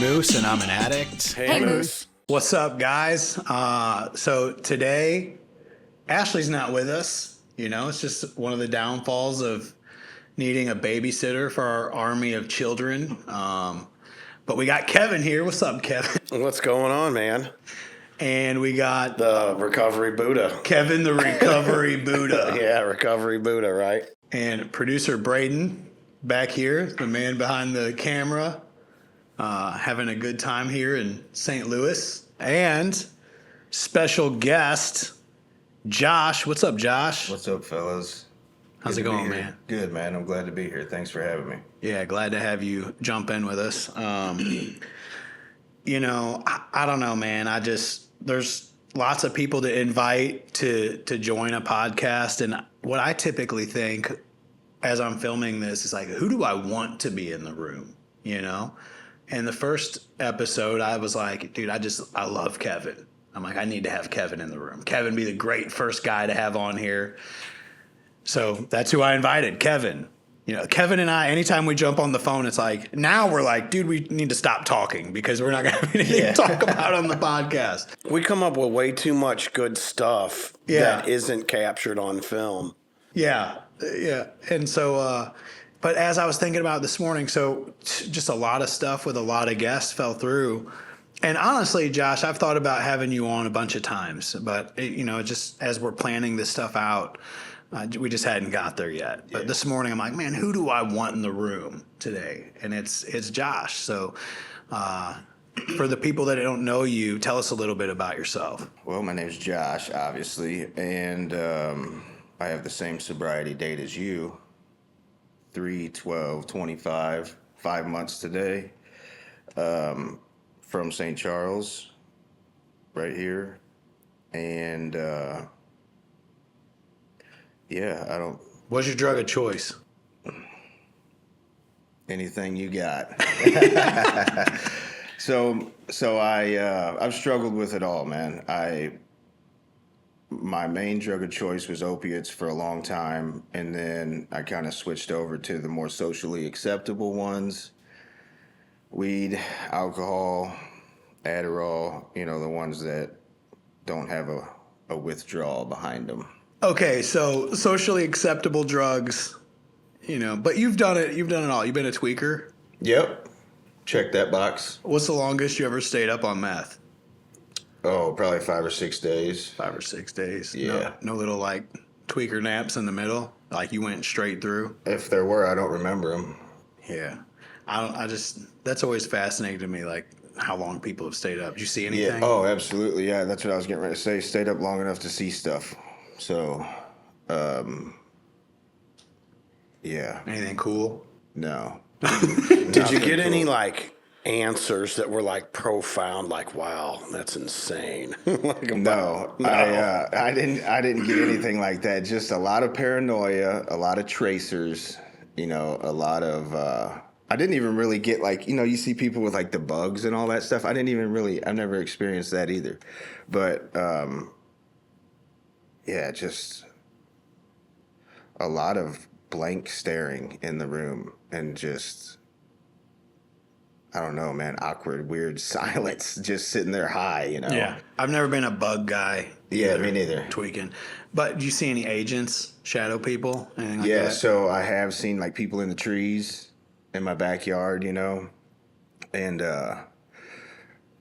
Moose, and I'm an addict. Hey, Moose. What's up, guys? So today, Ashley's not with us. You know, it's just one of the downfalls of needing a babysitter for our army of children. But we got Kevin here. What's up, Kevin? What's going on, man? And we got The Recovery Buddha. Kevin, the Recovery Buddha. Yeah, Recovery Buddha, right? And producer Braden back here, the man behind the camera, having a good time here in St. Louis. And special guest, Josh. What's up, Josh? What's up, fellas? How's it going, man? Good, man. I'm glad to be here. Thanks for having me. Yeah, glad to have you jump in with us. You know, I don't know, man. There's lots of people to invite to join a podcast. And what I typically think as I'm filming this is like, who do I want to be in the room? You know? And the first episode, I was like, dude, I love Kevin. I'm like, I need to have Kevin in the room. Kevin be the great first guy to have on here. So that's who I invited, Kevin. You know, Kevin and I, anytime we jump on the phone, it's like, now we're like, dude, we need to stop talking because we're not going to have anything to talk about on the podcast. We come up with way too much good stuff that isn't captured on film. Yeah. And so, but as I was thinking about this morning, so just a lot of stuff with a lot of guests fell through. And honestly, Josh, I've thought about having you on a bunch of times, but just as we're planning this stuff out, we just hadn't got there yet. But this morning I'm like, man, who do I want in the room today? And it's Josh. So for the people that don't know you, tell us a little bit about yourself. Well, my name's Josh, obviously, and I have the same sobriety date as you, 3/12/25, 5 months today, from St. Charles, right here, and I don't... What's your drug of choice? Anything you got. So I've struggled with it all, man. My main drug of choice was opiates for a long time, and then I kind of switched over to the more socially acceptable ones. Weed, alcohol, Adderall, the ones that don't have a withdrawal behind them. Okay, so socially acceptable drugs, but you've done it all. You've been a tweaker. Yep. Check that box. What's the longest you ever stayed up on meth? Oh, probably 5 or 6 days. 5 or 6 days. Yeah. No little like tweaker naps in the middle. Like you went straight through. If there were, I don't remember them. Yeah. That's always fascinating to me. Like how long people have stayed up. Did you see anything? Yeah. Oh, absolutely. Yeah. That's what I was getting ready to say. Stayed up long enough to see stuff. So, yeah. Anything cool? No. Did you get any answers that were profound, wow, that's insane? No. I didn't get anything like that. Just a lot of paranoia, a lot of tracers, a lot of I didn't even really get you see people with the bugs and all that stuff. I've never experienced that either. But just a lot of blank staring in the room and just, I don't know, man, awkward, weird silence, just sitting there high, Yeah. I've never been a bug guy. Yeah, me neither. Tweaking. But do you see any agents, shadow people, anything like that? So I have seen people in the trees in my backyard, and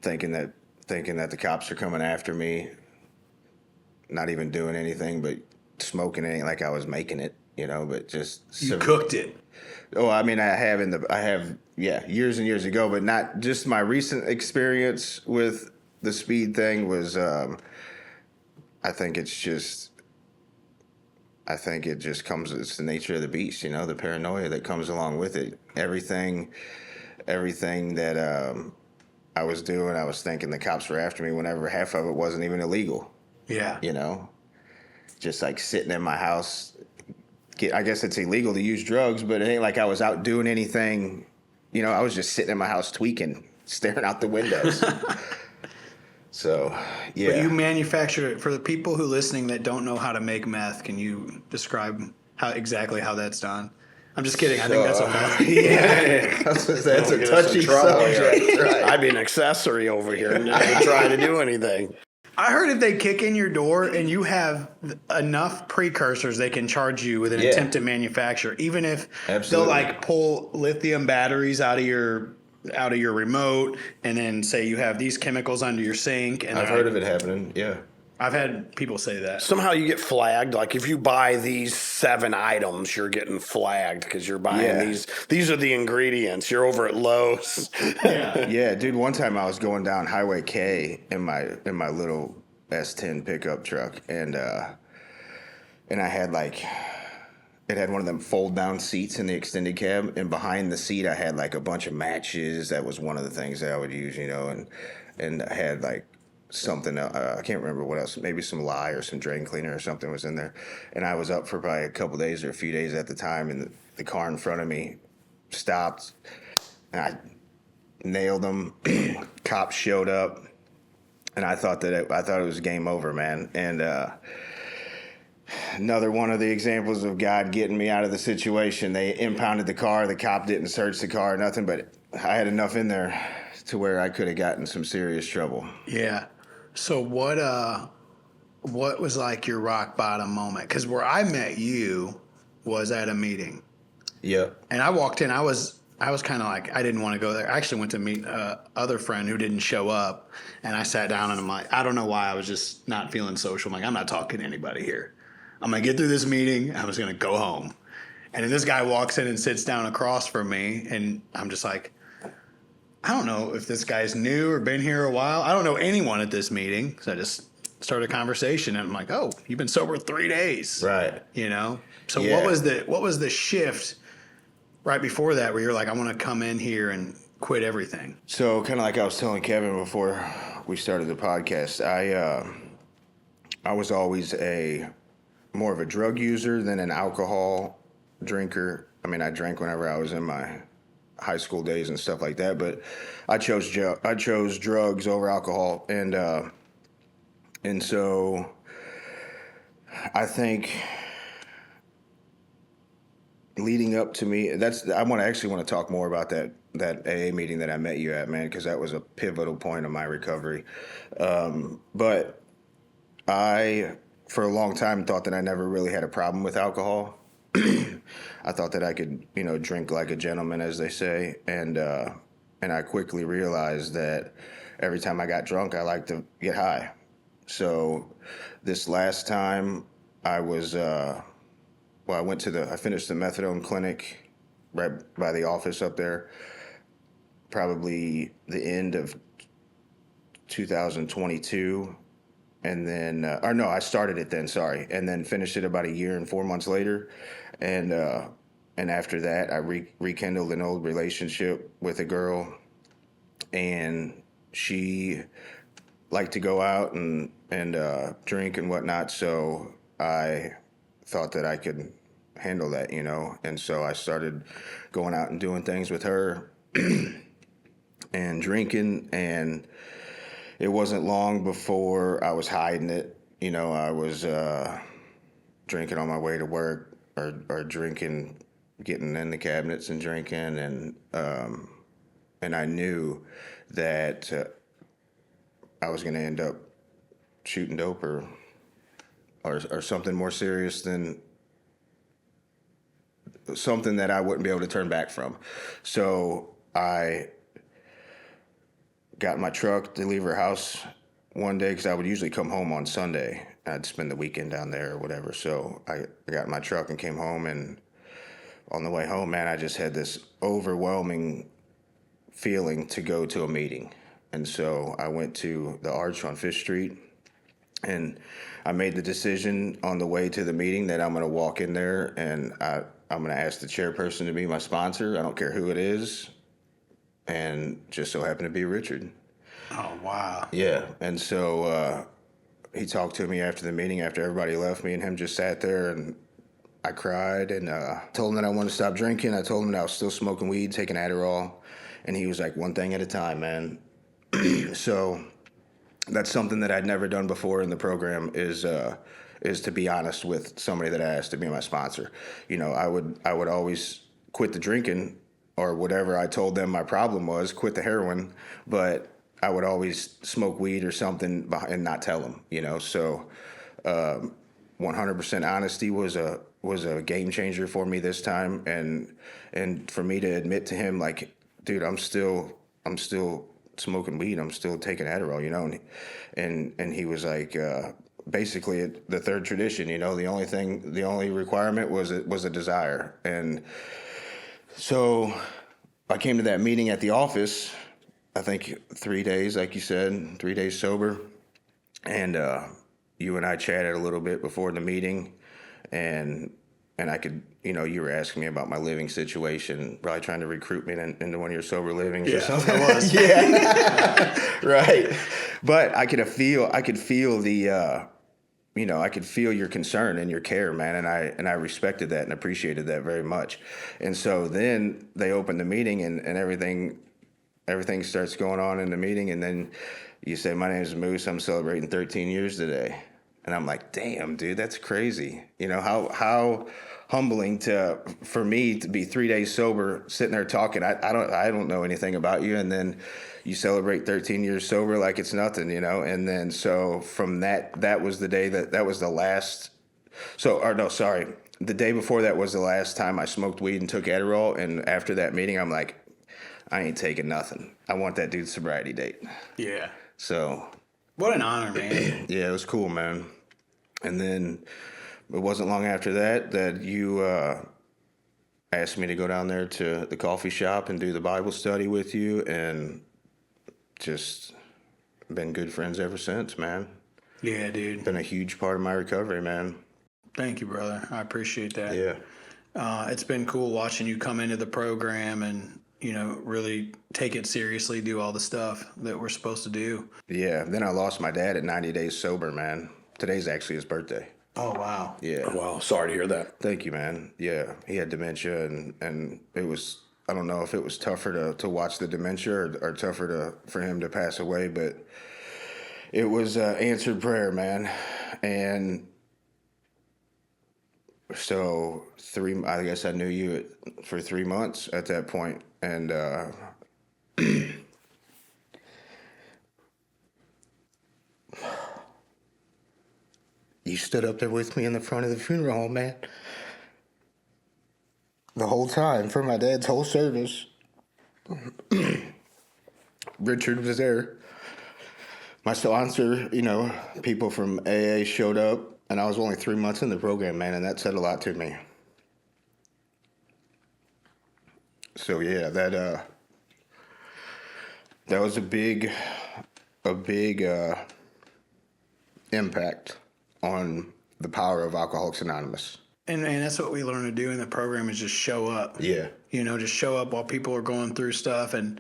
thinking that the cops are coming after me, not even doing anything but smoking it like I was making it, but just... You cooked it. Oh, I mean, I have years and years ago, but not just my recent experience with the speed thing was, I think it just comes, it's the nature of the beast, the paranoia that comes along with it. Everything that I was doing, I was thinking the cops were after me whenever half of it wasn't even illegal. Yeah. Just sitting in my house. I guess it's illegal to use drugs, but it ain't like I was out doing anything. I was just sitting in my house tweaking, staring out the windows. So, yeah. But you manufacture it. For the people who listening that don't know how to make meth, can you describe exactly how that's done? I'm just kidding. I think that's okay. Yeah, that's a touchy subject. Right. I'd be an accessory over here and never try to do anything. I heard if they kick in your door and you have enough precursors, they can charge you with an attempt to manufacture, even if they'll like pull lithium batteries out of your remote and then say you have these chemicals under your sink. And I've heard of it happening. Yeah. I've had people say that. Somehow you get flagged. Like if you buy these 7 items, you're getting flagged because you're buying these. These are the ingredients. You're over at Lowe's. Yeah, dude. One time I was going down Highway K in my little S10 pickup truck, and I had it had one of them fold down seats in the extended cab, and behind the seat I had like a bunch of matches. That was one of the things that I would use, and I had like something, I can't remember what else, maybe some lye or some drain cleaner or something was in there. And I was up for probably a couple days or a few days at the time, and the car in front of me stopped, and I nailed them. Cops showed up, and I thought it was game over, man. And another one of the examples of God getting me out of the situation. They impounded the car. The cop didn't search the car, nothing, but I had enough in there to where I could have gotten some serious trouble. Yeah. So what was like your rock bottom moment? Because where I met you was at a meeting. Yep. And I walked in. I was kind of like, I didn't want to go there. I actually went to meet other friend who didn't show up, and I sat down and I'm like, I don't know why, I was just not feeling social. I'm like, I'm not talking to anybody here. I'm gonna get through this meeting. I was gonna go home. And then this guy walks in and sits down across from me, and I'm just like, I don't know if this guy's new or been here a while. I don't know anyone at this meeting. So I just started a conversation, and I'm like, oh, you've been sober 3 days. Right. So what was the shift right before that where you're like, I want to come in here and quit everything? So kind of like I was telling Kevin before we started the podcast, I was always more of a drug user than an alcohol drinker. I mean, I drank whenever I was in my high school days and stuff like that, but I chose drugs over alcohol, and so I think leading up to me, I want to talk more about that AA meeting that I met you at, man, because that was a pivotal point of my recovery. But I, for a long time, thought that I never really had a problem with alcohol. I thought that I could, drink like a gentleman, as they say, and I quickly realized that every time I got drunk, I liked to get high. So this last time, I finished the methadone clinic right by the office up there, probably the end of 2022. And then, I started it then, sorry, and then finished it about a year and 4 months later. And after that, I rekindled an old relationship with a girl, and she liked to go out and drink and whatnot. So I thought that I could handle that, and so I started going out and doing things with her and drinking, and it wasn't long before I was hiding it. I was drinking on my way to work, or drinking, getting in the cabinets and drinking, and I knew that I was going to end up shooting dope or something more serious than something that I wouldn't be able to turn back from. So I got in my truck to leave her house one day, because I would usually come home on Sunday. I'd spend the weekend down there or whatever. So I got in my truck and came home, and on the way home, man, I just had this overwhelming feeling to go to a meeting. And so I went to the Arch on 5th Street, and I made the decision on the way to the meeting that I'm going to walk in there, and I'm going to ask the chairperson to be my sponsor. I don't care who it is. And just so happened to be Richard. Oh, wow. Yeah. And so he talked to me after the meeting, after everybody left. Me and him just sat there, and I cried, and told him that I wanted to stop drinking. I told him that I was still smoking weed, taking Adderall. And he was like, one thing at a time, man. So that's something that I'd never done before in the program, is to be honest with somebody that I asked to be my sponsor. I would always quit the drinking or whatever I told them my problem was, quit the heroin, but I would always smoke weed or something and not tell them, So 100% honesty was a game changer for me this time, and for me to admit to him, like, dude, I'm still smoking weed, I'm still taking Adderall, and he was like, basically the third tradition, the only requirement was a desire. And so I came to that meeting at the office, I think 3 days, like you said, 3 days sober, and you and I chatted a little bit before the meeting, and I could, you were asking me about my living situation, probably trying to recruit me into one of your sober livings or something. I was. Yeah, right. But I could feel the, I could feel your concern and your care, man, and I respected that and appreciated that very much. And so then they opened the meeting, and everything starts going on in the meeting, and then you say, "My name is Moose. I'm celebrating 13 years today." And I'm like, damn, dude, that's crazy. How humbling for me to be 3 days sober, sitting there talking. I don't know anything about you, and then you celebrate 13 years sober like it's nothing, And then so from that was the day that was the last. The day before that was the last time I smoked weed and took Adderall. And after that meeting, I'm like, I ain't taking nothing. I want that dude's sobriety date. Yeah. So. What an honor, man. Yeah, it was cool, man. And then it wasn't long after that you asked me to go down there to the coffee shop and do the Bible study with you, and just been good friends ever since, man. Yeah, dude. Been a huge part of my recovery, man. Thank you, brother. I appreciate that. Yeah. It's been cool watching you come into the program and, really take it seriously, do all the stuff that we're supposed to do. Yeah. Then I lost my dad at 90 days sober, man. Today's actually his birthday. Oh, wow. Yeah. Oh, wow. Sorry to hear that. Thank you, man. Yeah. He had dementia, and it was, I don't know if it was tougher to watch the dementia or tougher for him to pass away, but it was answered prayer, man. And so I guess I knew you for 3 months at that point. And you stood up there with me in the front of the funeral home, man. The whole time, for my dad's whole service. Richard was there. My sponsor, people from AA showed up, and I was only 3 months in the program, man, and that said a lot to me. So yeah, that was a big impact on the power of Alcoholics Anonymous. And that's what we learn to do in the program, is just show up. Yeah. Just show up while people are going through stuff. And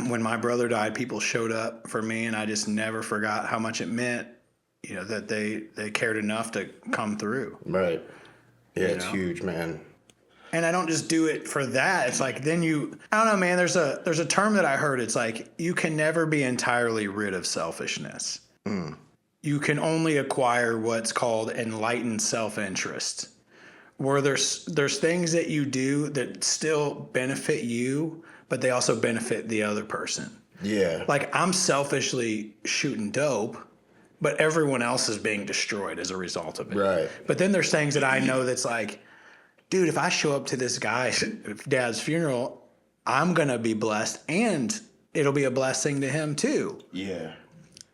when my brother died, people showed up for me, and I just never forgot how much it meant, that they cared enough to come through. Right. Yeah, it's huge, man. And I don't just do it for that. It's like, then I don't know, man, there's a term that I heard. It's like, you can never be entirely rid of selfishness. Mm. You can only acquire what's called enlightened self-interest, where there's things that you do that still benefit you, but they also benefit the other person. Yeah. Like, I'm selfishly shooting dope, but everyone else is being destroyed as a result of it. Right. But then there's things that I know that's like, dude, if I show up to this guy's dad's funeral, I'm going to be blessed, and it'll be a blessing to him too. Yeah.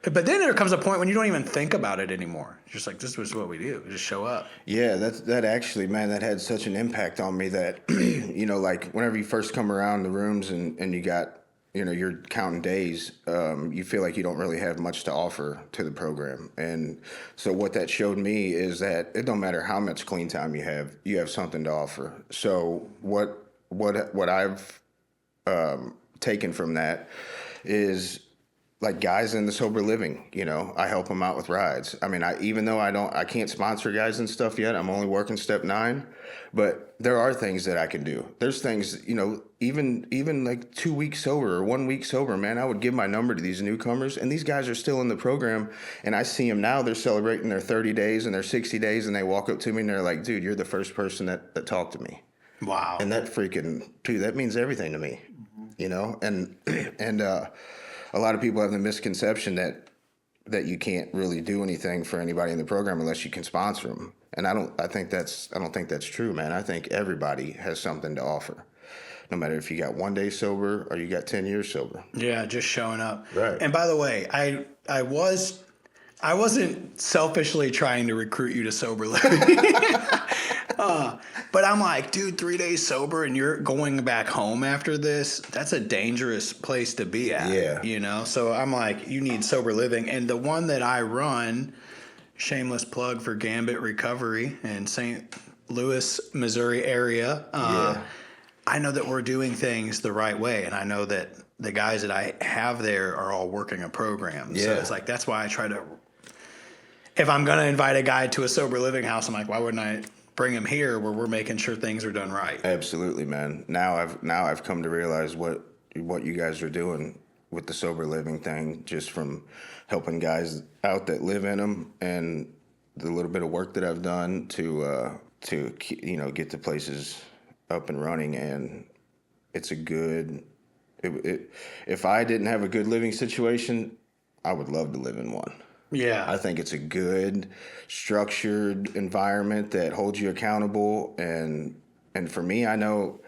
But then there comes a point when you don't even think about it anymore. It's just like, this was what we do. We just show up. Yeah, that actually, man, that had such an impact on me that, like whenever you first come around the rooms and you got, you're counting days, you feel like you don't really have much to offer to the program. And so what that showed me is that it don't matter how much clean time you have something to offer. So what I've taken from that is, like, guys in the sober living, I help them out with rides. I mean, even though I can't sponsor guys and stuff yet, I'm only working step 9, but there are things that I can do. There's things, even like 2 weeks sober or 1 week sober, man, I would give my number to these newcomers, and these guys are still in the program, and I see them now, they're celebrating their 30 days and their 60 days, and they walk up to me and they're like, dude, you're the first person that talked to me. Wow. And that that means everything to me, you know? And a lot of people have the misconception that you can't really do anything for anybody in the program unless you can sponsor them. And I don't think that's true, man. I think everybody has something to offer. No matter if you got 1 day sober or you got 10 years sober. Yeah, just showing up. Right. And by the way, I wasn't selfishly trying to recruit you to sober living. But I'm like, dude, 3 days sober and you're going back home after this, that's a dangerous place to be at. Yeah. You know? So I'm like, you need sober living. And the one that I run, shameless plug for Dank Recovery in St. Louis, Missouri area. I know that we're doing things the right way. And I know that the guys that I have there are all working a program. Yeah. So it's like, that's why I try to, if I'm going to invite a guy to a sober living house, I'm like, why wouldn't I bring him here where we're making sure things are done right? Absolutely, man. Now I've come to realize what you guys are doing with the sober living thing, just from helping guys out that live in them, and the little bit of work that I've done to get the places up and running. And it's a good. If I didn't have a good living situation, I would love to live in one. Yeah. I think it's a good, structured environment that holds you accountable. And for me, I know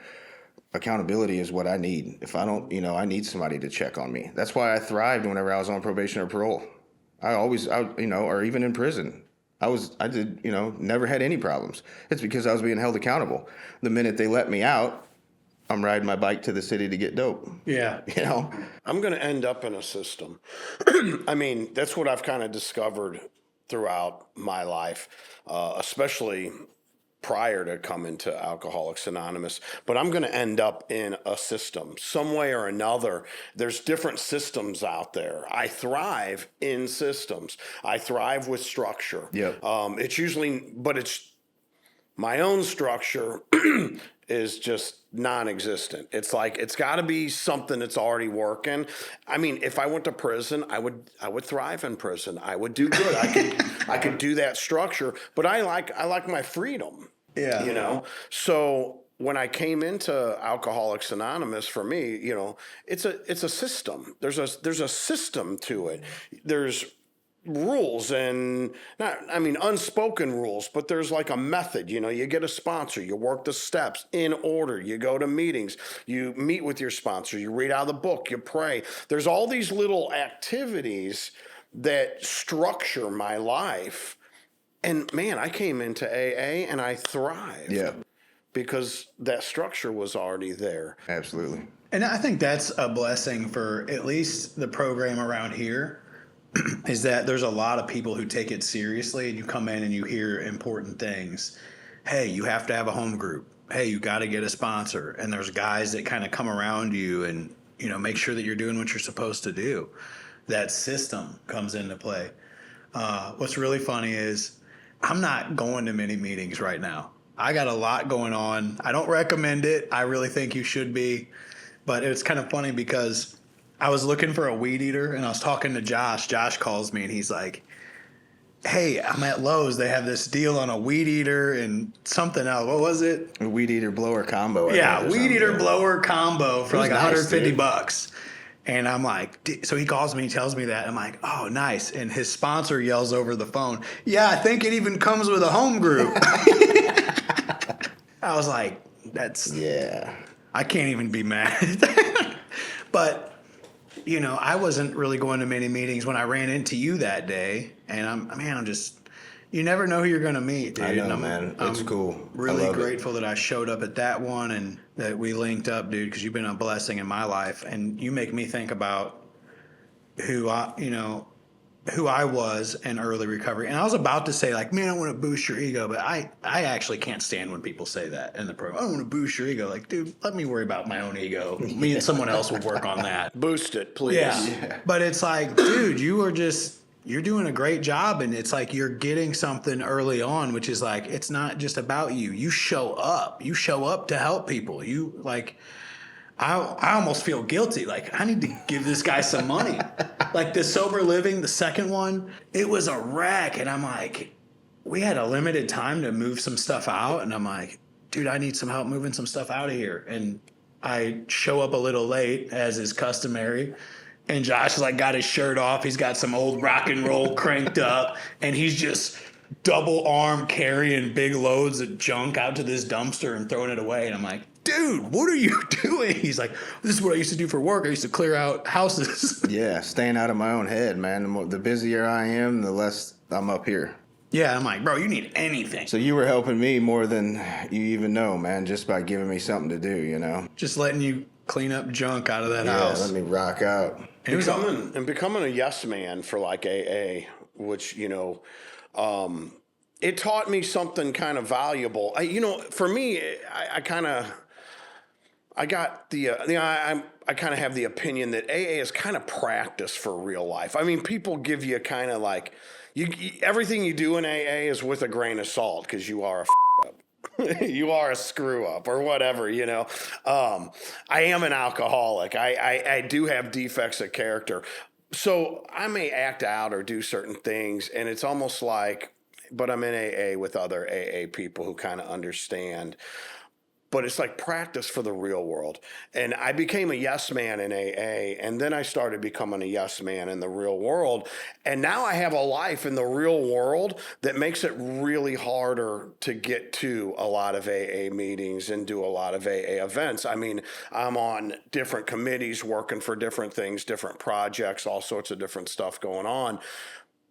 accountability is what I need. If I don't, I need somebody to check on me. That's why I thrived whenever I was on probation or parole. Or even in prison. Never had any problems. It's because I was being held accountable. The minute they let me out, I'm riding my bike to the city to get dope. Yeah. I'm going to end up in a system. I mean, that's what I've kind of discovered throughout my life, especially prior to coming to Alcoholics Anonymous. But I'm going to end up in a system some way or another. There's different systems out there. I thrive in systems. I thrive with structure. Yep. It's my own structure is just non-existent. It's like, it's got to be something that's already working. I mean, if I went to prison, I would thrive in prison. I would do good. I could do that structure, but I like my freedom. Yeah. So when I came into Alcoholics Anonymous, for me, it's a system. There's a system to it. There's rules, and unspoken rules, but there's like a method. You get a sponsor, you work the steps in order, you go to meetings, you meet with your sponsor, you read out of the book, you pray. There's all these little activities that structure my life. And man, I came into AA and I thrived. Yeah. Because that structure was already there. Absolutely. And I think that's a blessing for at least the program around here. Is that there's a lot of people who take it seriously, and you come in and you hear important things. Hey, you have to have a home group. Hey, you got to get a sponsor. And there's guys that kind of come around you and, make sure that you're doing what you're supposed to do. That system comes into play. What's really funny is I'm not going to many meetings right now. I got a lot going on. I don't recommend it. I really think you should be. But it's kind of funny because I was looking for a weed eater, and I was talking to Josh. Josh calls me, and he's like, hey, I'm at Lowe's. They have this deal on a weed eater and something else. What was it? A weed eater blower combo. Yeah, weed eater blower combo for like nice, $150. And I'm like, so he calls me, he tells me that. I'm like, oh, nice. And his sponsor yells over the phone, yeah, I think it even comes with a home group. I was like, I can't even be mad. But I wasn't really going to many meetings when I ran into you that day, and you never know who you're going to meet, dude. I know, man. It's cool. Really grateful that I showed up at that one and that we linked up, dude, because you've been a blessing in my life, and you make me think about who I was in early recovery. And I was about to say, like, man, I want to boost your ego, but I actually can't stand when people say that in the program. I want to boost your ego. Like, dude, let me worry about my own ego. Me and someone else will work on that. Boost it, please. Yeah. But it's like, dude, you're doing a great job, and it's like you're getting something early on, which is like, it's not just about you. You show up. You show up to help people. I almost feel guilty. Like, I need to give this guy some money. Like the sober living, the second one, it was a wreck. And I'm like, we had a limited time to move some stuff out. And I'm like, dude, I need some help moving some stuff out of here. And I show up a little late, as is customary. And Josh is like got his shirt off. He's got some old rock and roll cranked up, and he's just double arm carrying big loads of junk out to this dumpster and throwing it away. And I'm like, dude, what are you doing? He's like, this is what I used to do for work. I used to clear out houses. Yeah, staying out of my own head, man. The busier I am, the less I'm up here. Yeah, I'm like, bro, you need anything. So you were helping me more than you even know, man, just by giving me something to do, you know? Just letting you clean up junk out of that Yeah, house. let me rock out. Becoming a yes man for like AA, which, you know, it taught me something kind of valuable. For me, I kind of have the opinion that AA is kind of practice for real life. I mean, people give you kind of like everything you do in AA is with a grain of salt because you are a up. You are a screw up or whatever, you know. I am an alcoholic. I do have defects of character. So I may act out or do certain things, and it's almost like, but I'm in AA with other AA people who kind of understand. But it's like practice for the real world. And I became a yes man in AA, and then I started becoming a yes man in the real world. And now I have a life in the real world that makes it really harder to get to a lot of AA meetings and do a lot of AA events. I mean, I'm on different committees working for different things, different projects, all sorts of different stuff going on.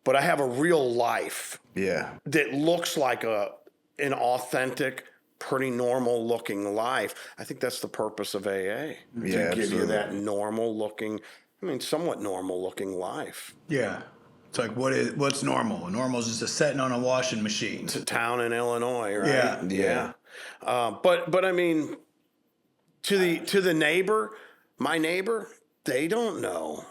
But I have a real life that looks like an authentic, pretty normal looking life. I think that's the purpose of AA, to give you that normal looking, somewhat normal looking life. Yeah. It's like, what's normal? Normal is just a setting on a washing machine. It's a town in Illinois, right? Yeah. But I mean, to the neighbor, my neighbor, they don't know.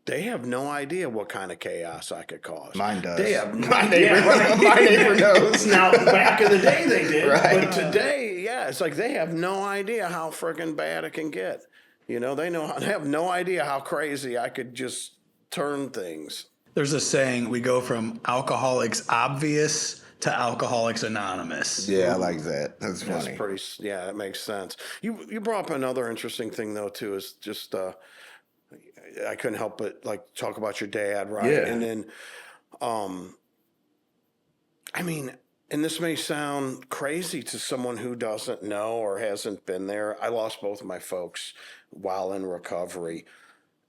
They have no idea what kind of chaos I could cause. Mine does. They have my neighbor knows. Now, back in the day they did, right. But today, it's like they have no idea how freaking bad it can get. You know, they have no idea how crazy I could just turn things. There's a saying, we go from Alcoholics Obvious to Alcoholics Anonymous. Yeah, I like that. That's funny. That makes sense. You brought up another interesting thing though too, is just I couldn't help but like talk about your dad, right? Yeah. And then, and this may sound crazy to someone who doesn't know or hasn't been there. I lost both of my folks while in recovery.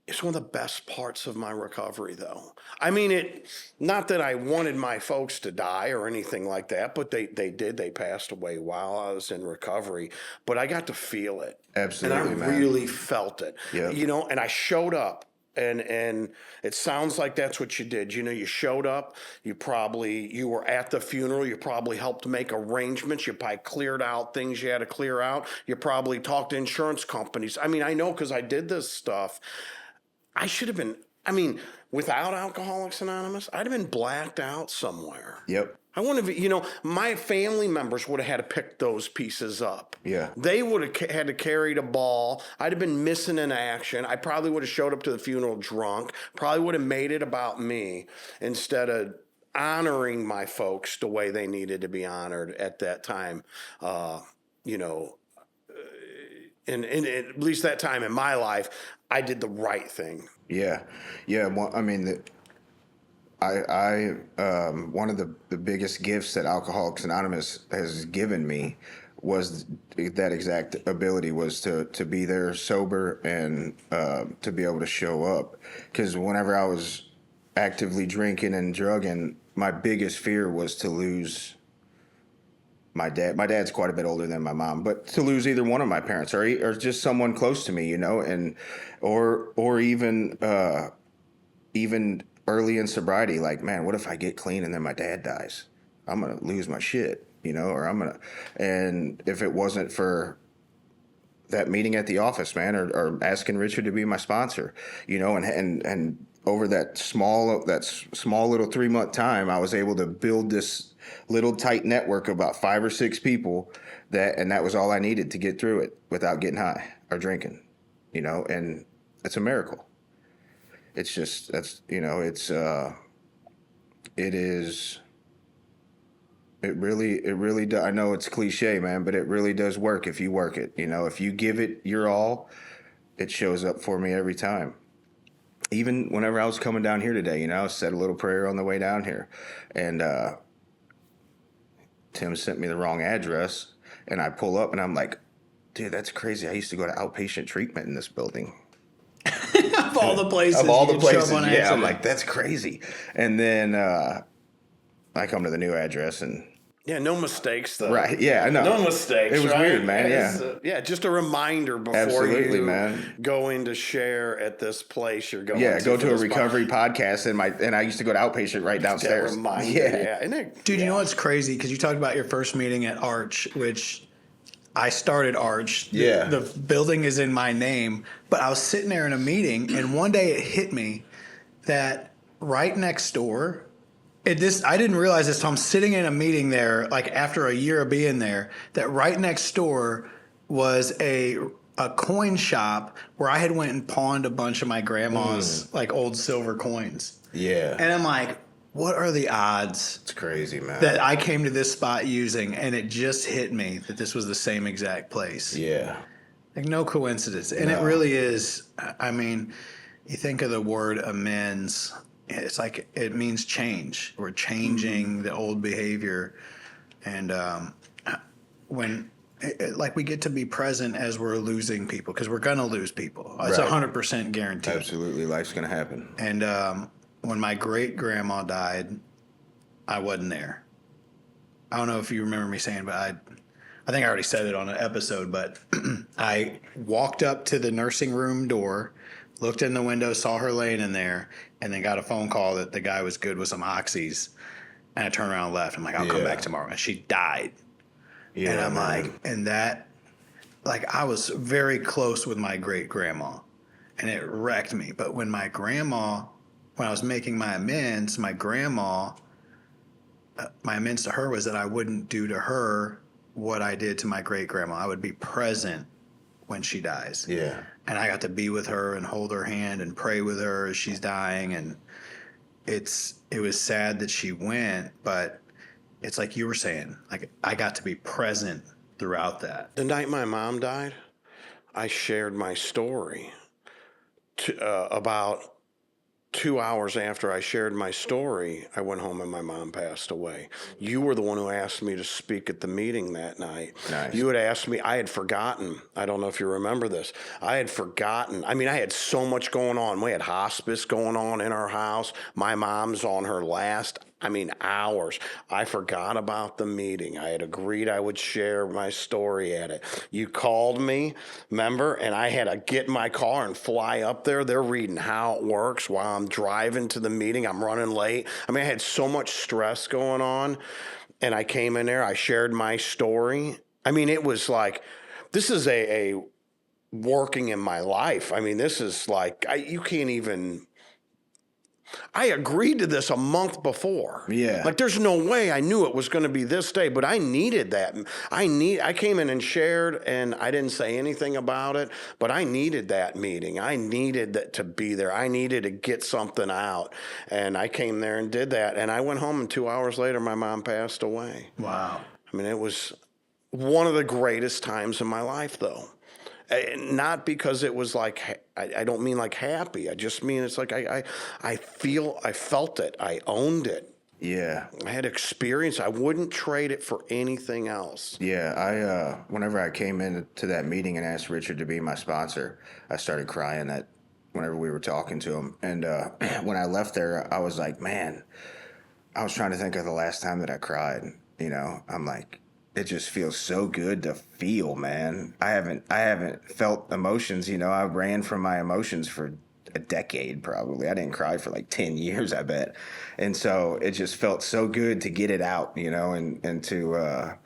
It's one of the best parts of my recovery, though. I mean, not that I wanted my folks to die or anything like that, but they did. They passed away while I was in recovery. But I got to feel it. Absolutely, and I really felt it. Yep. You know, and I showed up. And it sounds like that's what you did. You know, you showed up, you were at the funeral, you probably helped make arrangements, you probably cleared out things you had to clear out, you probably talked to insurance companies. I mean, I know because I did this stuff. I should have been, without Alcoholics Anonymous, I'd have been blacked out somewhere. Yep. I wouldn't have, my family members would have had to pick those pieces up. Yeah. They would have had to carry the ball. I'd have been missing in action. I probably would have showed up to the funeral drunk. Probably would have made it about me instead of honoring my folks the way they needed to be honored at that time. In at least that time in my life, I did the right thing. Yeah. Well, one of the biggest gifts that Alcoholics Anonymous has given me was that exact ability, was to be there sober and to be able to show up. Because whenever I was actively drinking and drugging, my biggest fear was to lose my dad. My dad's quite a bit older than my mom, but to lose either one of my parents or just someone close to me, you know, and or even early in sobriety, like, man, what if I get clean and then my dad dies? I'm going to lose my shit, you know, and if it wasn't for that meeting at the office, man, or asking Richard to be my sponsor, you know, and over that small little 3-month time, I was able to build this little tight network of about 5 or 6 people and that was all I needed to get through it without getting high or drinking, you know, and it's a miracle. It's just, it is It really does. I know it's cliche, man, but it really does work if you work it. You know, if you give it your all, it shows up for me every time. Even whenever I was coming down here today, you know, I said a little prayer on the way down here, and Tim sent me the wrong address, and I pull up and I'm like, dude, that's crazy. I used to go to outpatient treatment in this building. Of all the places. Of all the places, yeah. yeah. I'm like, that's crazy. And then I come to the new address and. Yeah, no mistakes though. Right, yeah, I know. No mistakes. It was right? weird, man. Yeah, just a reminder before Absolutely, you man. go in to share at this place you're going. Yeah, to go to a this recovery podcast, and I used to go to outpatient right downstairs. That reminder, yeah. Isn't it, Dude, you know what's crazy? Because you talked about your first meeting at Arch, which I started Arch. Yeah. The building is in my name, but I was sitting there in a meeting, and one day it hit me that right next door. I didn't realize this. So I'm sitting in a meeting there, like after a year of being there, that right next door was a coin shop where I had went and pawned a bunch of my grandma's like old silver coins. Yeah. And I'm like, what are the odds It's crazy, man. that I came to this spot using? And it just hit me that this was the same exact place. Yeah. Like no coincidence. And it really is. I mean, you think of the word amends. It's like it means change. We're changing the old behavior, and when like we get to be present as we're losing people, because we're gonna lose people. It's Right. 100% guaranteed. Absolutely, life's gonna happen. And when my great grandma died, I wasn't there. I don't know if you remember me saying, but I think I already said it on an episode. But I walked up to the nursing room door, looked in the window, saw her laying in there, and then got a phone call that the guy was good with some oxys. And I turned around and left. I'm like, I'll come back tomorrow. And she died. Yeah, And I'm man. like, and that, like, I was very close with my great grandma, and it wrecked me. But when I was making my amends, my grandma, my amends to her was that I wouldn't do to her what I did to my great grandma. I would be present when she dies. Yeah. And I got to be with her and hold her hand and pray with her as she's dying. And it was sad that she went, but it's like you were saying, like I got to be present throughout that. The night my mom died, I shared my story. About 2 hours after I shared my story, I went home and my mom passed away. You were the one who asked me to speak at the meeting that night. Nice. You had asked me, I had forgotten. I don't know if you remember this. I had forgotten. I mean, I had so much going on. We had hospice going on in our house. My mom's on her last, hours. I forgot about the meeting. I had agreed I would share my story at it. You called me, remember? And I had to get in my car and fly up there. They're reading how it works while I'm driving to the meeting. I'm running late. I had so much stress going on. And I came in there. I shared my story. It was like, this is a working in my life. This is like, you can't even... I agreed to this a month before. Yeah. Like there's no way I knew it was going to be this day, but I needed that. I came in and shared and I didn't say anything about it, but I needed that meeting. I needed that to be there. I needed to get something out. And I came there and did that. And I went home and 2 hours later, my mom passed away. Wow. It was one of the greatest times in my life though. Not because it was like, I don't mean like happy. I just mean it's like I felt it. I owned it. Yeah. I had experience. I wouldn't trade it for anything else. Yeah. Whenever I came into that meeting and asked Richard to be my sponsor, I started crying whenever we were talking to him. And when I left there, I was like, man, I was trying to think of the last time that I cried. I'm like, it just feels so good to feel, man. I haven't felt emotions. I ran from my emotions for a decade probably. I didn't cry for like 10 years, I bet. And so it just felt so good to get it out, and to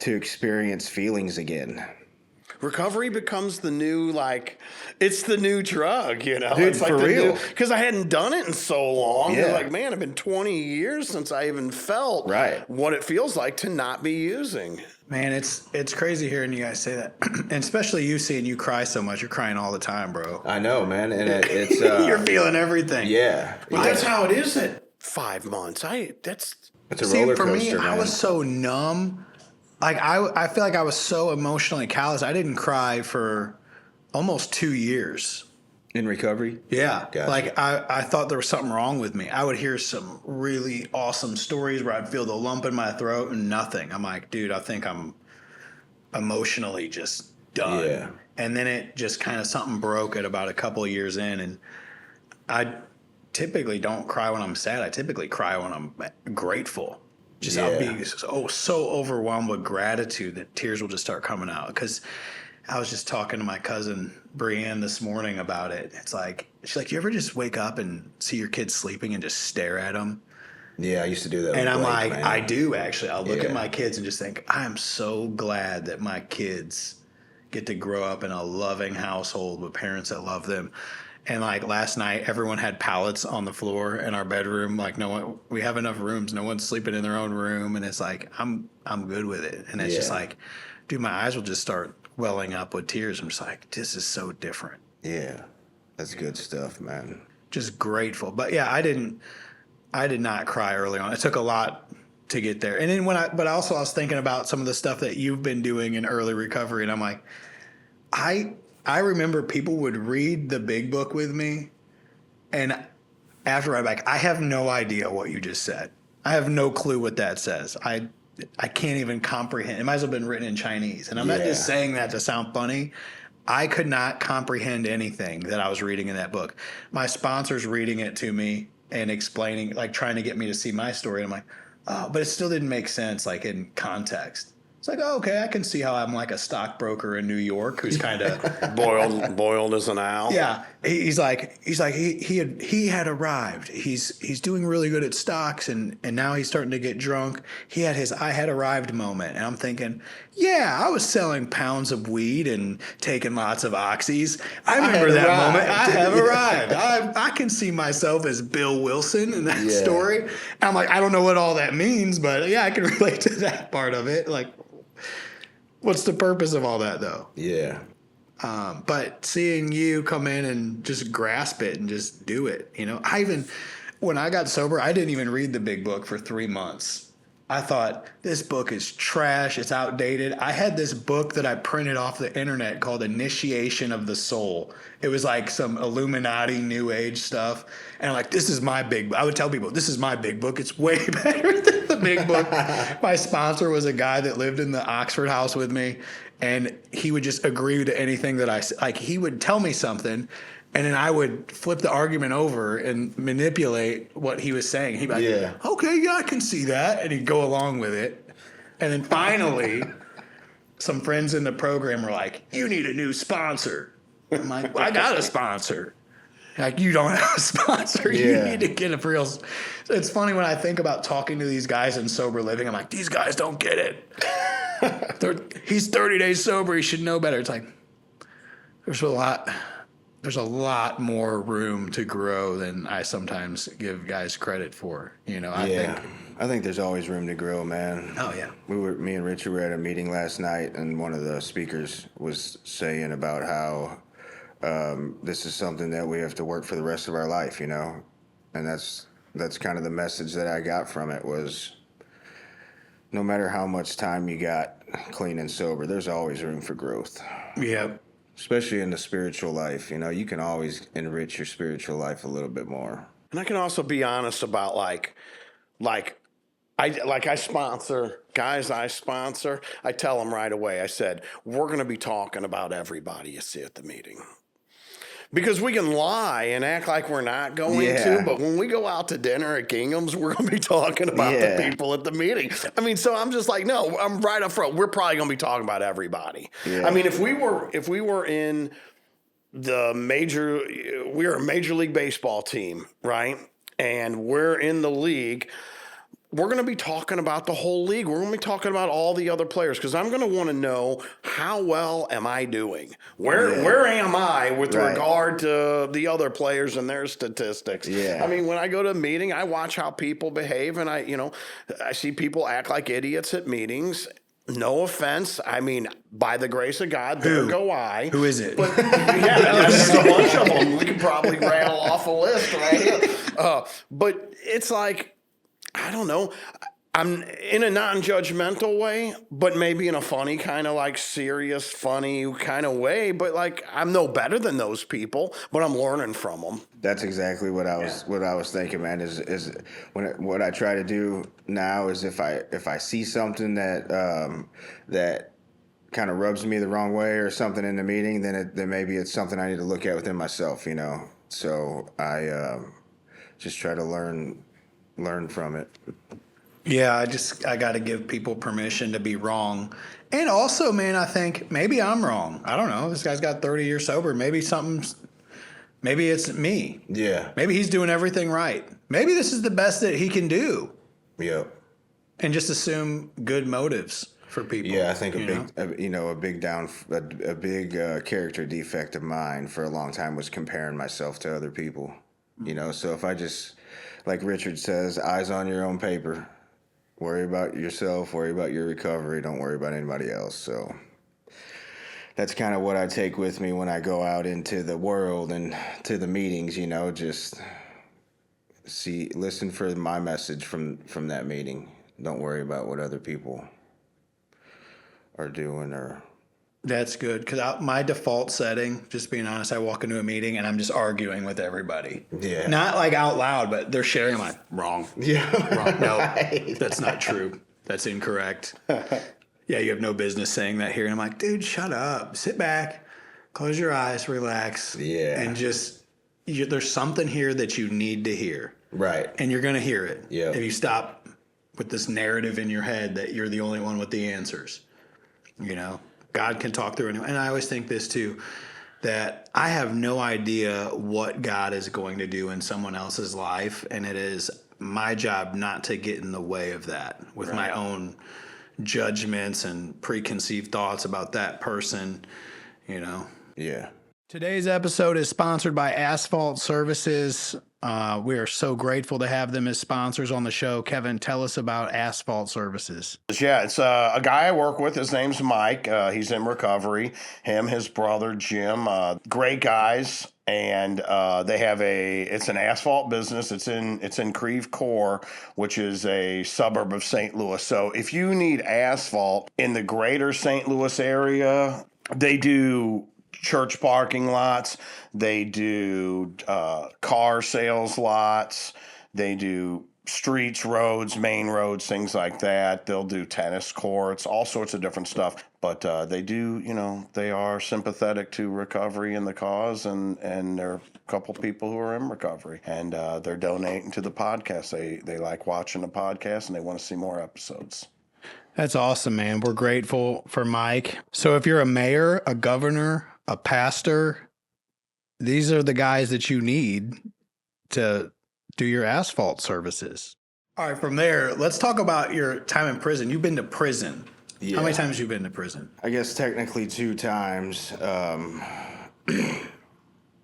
experience feelings again. Recovery becomes the new, it's the new drug, Dude, it's like for real. Because I hadn't done it in so long. Yeah. It's like, man, it's been 20 years since I even felt what it feels like to not be using. Man, it's crazy hearing you guys say that. And especially you seeing you cry so much. You're crying all the time, bro. I know, man. And it's... You're feeling everything. Yeah. But that's how it is 5 months. It's a See, roller for coaster, me, man. I was so numb. Like I feel like I was so emotionally callous. I didn't cry for almost 2 years. In recovery? Yeah. Gotcha. Like I thought there was something wrong with me. I would hear some really awesome stories where I'd feel the lump in my throat and nothing. I'm like, dude, I think I'm emotionally just done. Yeah. And then it just kind of something broke at about a couple of years in. And I typically don't cry when I'm sad. I typically cry when I'm grateful. Just I'll be so overwhelmed with gratitude that tears will just start coming out. Because I was just talking to my cousin Brienne this morning about it. It's like, she's like, you ever just wake up and see your kids sleeping and just stare at them? Yeah, I used to do that. And I'm Blake, like, man. I do actually. I'll look at Yeah. my kids and just think, I am so glad that my kids get to grow up in a loving household with parents that love them. And like last night, everyone had pallets on the floor in our bedroom. Like we have enough rooms. No one's sleeping in their own room. And it's like, I'm good with it. And it's just like, dude, my eyes will just start welling up with tears. I'm just like, this is so different. Yeah, that's good stuff, man. Just grateful. But yeah, I did not cry early on. It took a lot to get there. And then but also I was thinking about some of the stuff that you've been doing in early recovery. And I'm like, I remember people would read the big book with me, and after I'm like, I have no idea what you just said. I have no clue what that says. I can't even comprehend. It might as well have been written in Chinese. And I'm not just saying that to sound funny. I could not comprehend anything that I was reading in that book. My sponsor's reading it to me and explaining, like trying to get me to see my story. And I'm like, oh, but it still didn't make sense, like in context. It's like, oh, okay, I can see how I'm like a stockbroker in New York who's kind of boiled as an owl. Yeah, he had arrived. He's doing really good at stocks, and now he's starting to get drunk. He had his I had arrived moment, and I'm thinking, yeah, I was selling pounds of weed and taking lots of oxys. I remember that moment. I have arrived. I can see myself as Bill Wilson in that story. And I'm like, I don't know what all that means, but yeah, I can relate to that part of it. Like, what's the purpose of all that, though? Yeah. But seeing you come in and just grasp it and just do it, when I got sober, I didn't even read the big book for 3 months. I thought, this book is trash. It's outdated. I had this book that I printed off the internet called Initiation of the Soul. It was like some Illuminati New Age stuff. And I'm like, this is my big book. I would tell people, this is my big book. It's way better than the big book. My sponsor was a guy that lived in the Oxford house with me. And he would just agree to anything that I said. Like, he would tell me something, and then I would flip the argument over and manipulate what he was saying. He'd be like, okay, yeah, I can see that. And he'd go along with it. And then finally, some friends in the program were like, you need a new sponsor. I'm like, well, I got a sponsor. Like, you don't have a sponsor. You need to get a real. It's funny when I think about talking to these guys in sober living. I'm like, these guys don't get it. He's 30 days sober. He should know better. It's like, there's a lot more room to grow than I sometimes give guys credit for. I think there's always room to grow, man. Oh yeah. Me and Richard were at a meeting last night, and one of the speakers was saying about how this is something that we have to work for the rest of our life, and that's kind of the message that I got from it was, no matter how much time you got clean and sober, there's always room for growth. Yeah. Especially in the spiritual life, you can always enrich your spiritual life a little bit more. And I can also be honest about I sponsor guys. I tell them right away. I said, we're going to be talking about everybody you see at the meeting. Because we can lie and act like we're not going to, but when we go out to dinner at Gingham's, we're going to be talking about the people at the meeting. I mean, so I'm just like, no, I'm right up front. We're probably going to be talking about everybody. Yeah. I mean, if we were in we're a Major League Baseball team, right? And we're in the league. We're going to be talking about the whole league. We're going to be talking about all the other players because I'm going to want to know, how well am I doing? Where am I with regard to the other players and their statistics? Yeah. I mean, when I go to a meeting, I watch how people behave, and I see people act like idiots at meetings. No offense. I mean, by the grace of God, there go I. Who is it? But, there's a bunch of them. We could probably rattle off a list right here. But it's like, I don't know. I'm in a non-judgmental way, but maybe in a funny kind of like serious, funny kind of way. But like, I'm no better than those people, but I'm learning from them. That's exactly what I was thinking, man. Is what I try to do now is if I see something that kind of rubs me the wrong way or something in the meeting, then maybe it's something I need to look at within myself, you know. So I just try to learn from it. Yeah, I got to give people permission to be wrong. And also, man, I think maybe I'm wrong. I don't know. This guy's got 30 years sober. Maybe it's me. Yeah. Maybe he's doing everything right. Maybe this is the best that he can do. Yep. And just assume good motives for people. Yeah, I think a big character defect of mine for a long time was comparing myself to other people. You know, so if I just, like Richard says, eyes on your own paper. Worry about yourself, worry about your recovery, don't worry about anybody else. So that's kind of what I take with me when I go out into the world and to the meetings, you know, just listen for my message from that meeting. Don't worry about what other people are doing or... That's good, because my default setting, just being honest, I walk into a meeting and I'm just arguing with everybody. Yeah. Not like out loud, but they're sharing. I'm like, wrong. Yeah. Wrong. No, Right. That's not true. That's incorrect. Yeah, you have no business saying that here. And I'm like, dude, shut up. Sit back, close your eyes, relax. Yeah. And there's something here that you need to hear. Right. And you're going to hear it. Yeah. If you stop with this narrative in your head that you're the only one with the answers, you know? God can talk through anyone. And I always think this too, that I have no idea what God is going to do in someone else's life. And it is my job not to get in the way of that with my own judgments and preconceived thoughts about that person, you know? Yeah. Today's episode is sponsored by Asphalt Services. We are so grateful to have them as sponsors on the show. Kevin, tell us about Asphalt Services. Yeah, it's a guy I work with. His name's Mike. He's in recovery. Him, his brother, Jim. Great guys. And they have it's an asphalt business. It's in Creve Coeur, which is a suburb of St. Louis. So if you need asphalt in the greater St. Louis area, they do church parking lots, they do car sales lots, they do streets, roads, main roads, things like that. They'll do tennis courts, all sorts of different stuff. But they do, you know, they are sympathetic to recovery and the cause, and there are a couple people who are in recovery, and they're donating to the podcast. They like watching the podcast, and they want to see more episodes. That's awesome, man. We're grateful for Mike. So if you're a mayor, a governor, a pastor, these are the guys that you need to do your asphalt services. All right, from there, let's talk about your time in prison. You've been to prison. Yeah. How many times have you been to prison? I guess technically 2 times.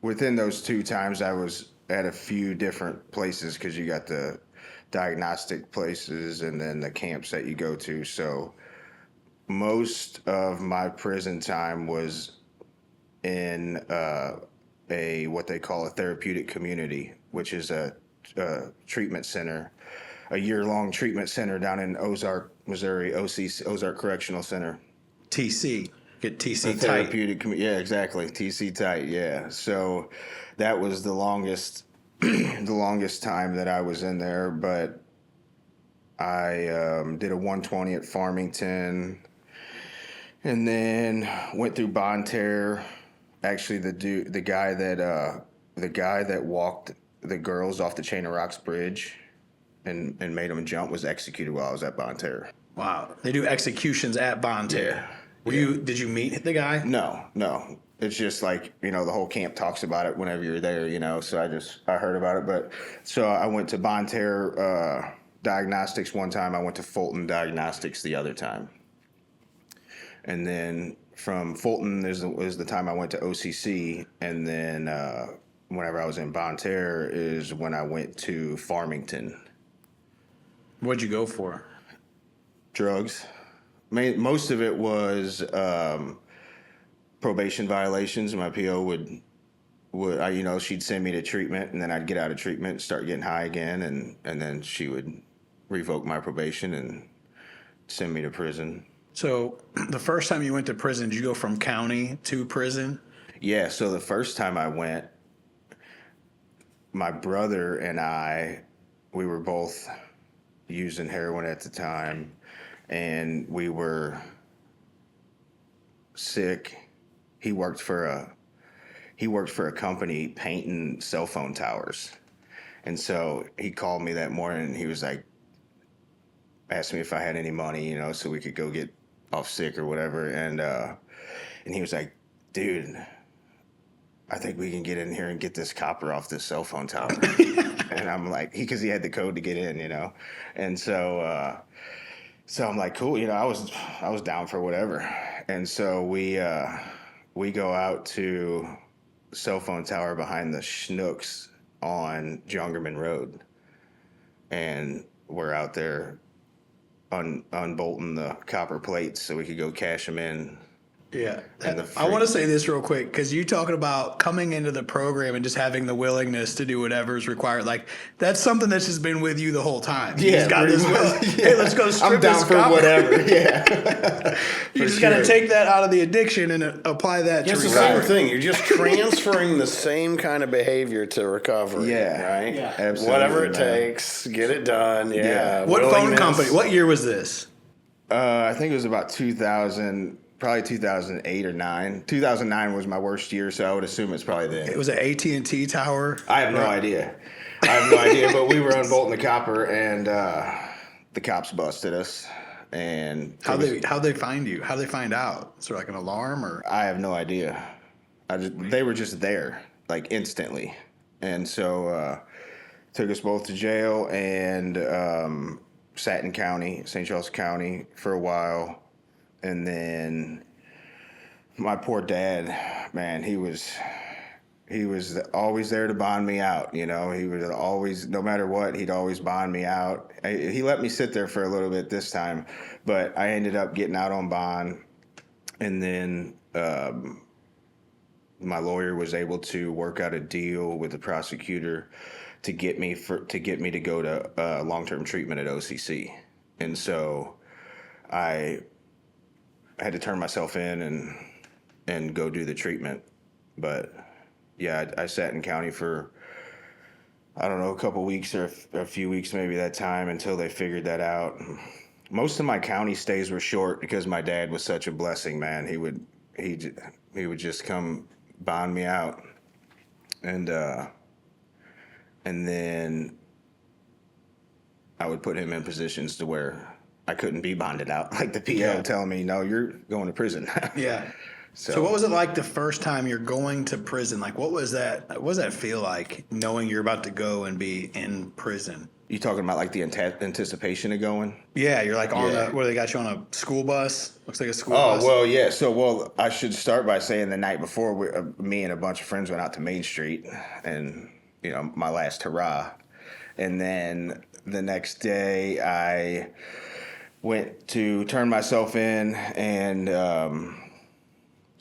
Within those 2 times, I was at a few different places because you got the diagnostic places and then the camps that you go to. So most of my prison time was in what they call a therapeutic community, which is a treatment center, a year-long treatment center down in Ozark, Missouri, Ozark Correctional Center. TC. Get TC tight. Therapeutic, yeah, exactly. TC tight, yeah. So that was the longest time that I was in there, but I did a 120 at Farmington, and then went through Bonne Terre. Actually, the guy that walked the girls off the Chain of Rocks bridge and made them jump was executed while I was at Bonne Terre. Wow. They do executions at Bonne Terre. Yeah. Did you meet the guy? No. It's just like, you know, the whole camp talks about it whenever you're there, you know, so I heard about it. But so I went to Bonne Terre Diagnostics one time. I went to Fulton Diagnostics the other time. And then from Fulton is the time I went to OCC. And then whenever I was in Bonne Terre is when I went to Farmington. What'd you go for? Drugs. Most of it was probation violations. My PO would she'd send me to treatment, and then I'd get out of treatment, start getting high again, and then she would revoke my probation and send me to prison. So the first time you went to prison, did you go from county to prison? Yeah, so the first time I went, my brother and we were both using heroin at the time, and we were sick. He worked for a company painting cell phone towers. And so he called me that morning and he was like, asked me if I had any money, so we could go get off sick or whatever. And he was like, dude, I think we can get in here and get this copper off this cell phone tower. And I'm like, because he had the code to get in, And so I'm like, cool, I was down for whatever. And so we go out to the cell phone tower behind the Schnooks on Jongerman Road. And we're out there unbolting the copper plates so we could go cash them in. Yeah. I want to say this real quick, because you talking about coming into the program and just having the willingness to do whatever is required. Like, that's something that's just been with you the whole time. You just got this, hey, let's go strip I'm down this for copper. Whatever. Yeah. You just got to take that out of the addiction and apply that to It's the recovery. same thing. You're just transferring the same kind of behavior to recovery. Yeah. Right? Yeah. Absolutely, Whatever it man. takes, get it done. Yeah. What phone Willingness. company? What year was this? I think it was about 2000, probably 2008 or 9. 2009 was my worst year, so I would assume it's probably then. It was an AT&T tower. I have no idea. But we were unbolting the copper, and the cops busted us. And How'd they find you? How'd they find out? Is there like an alarm or? I have no idea. They were just there, like instantly. And so took us both to jail and sat in St. Charles County for a while. And then my poor dad, man, he was always there to bond me out. He was always, no matter what, he'd always bond me out. He let me sit there for a little bit this time, but I ended up getting out on bond. And then my lawyer was able to work out a deal with the prosecutor to get me to go to long-term treatment at OCC. And so I had to turn myself in and go do the treatment. But yeah, I sat in county for, I don't know, a couple weeks or a few weeks maybe that time until they figured that out. Most of my county stays were short because my dad was such a blessing, man. He would just come bond me out. And then I would put him in positions to where I couldn't be bonded out. Like the PO telling me, no, you're going to prison. Yeah. So what was it like the first time you're going to prison? Like, what was that? What does that feel like, knowing you're about to go and be in prison? You talking about like the anticipation of going? Yeah, you're like on where they got you on a school bus? Looks like a school Oh, bus. well, yeah. So, I should start by saying the night before, me and a bunch of friends went out to Main Street and, my last hurrah. And then the next day I went to turn myself in and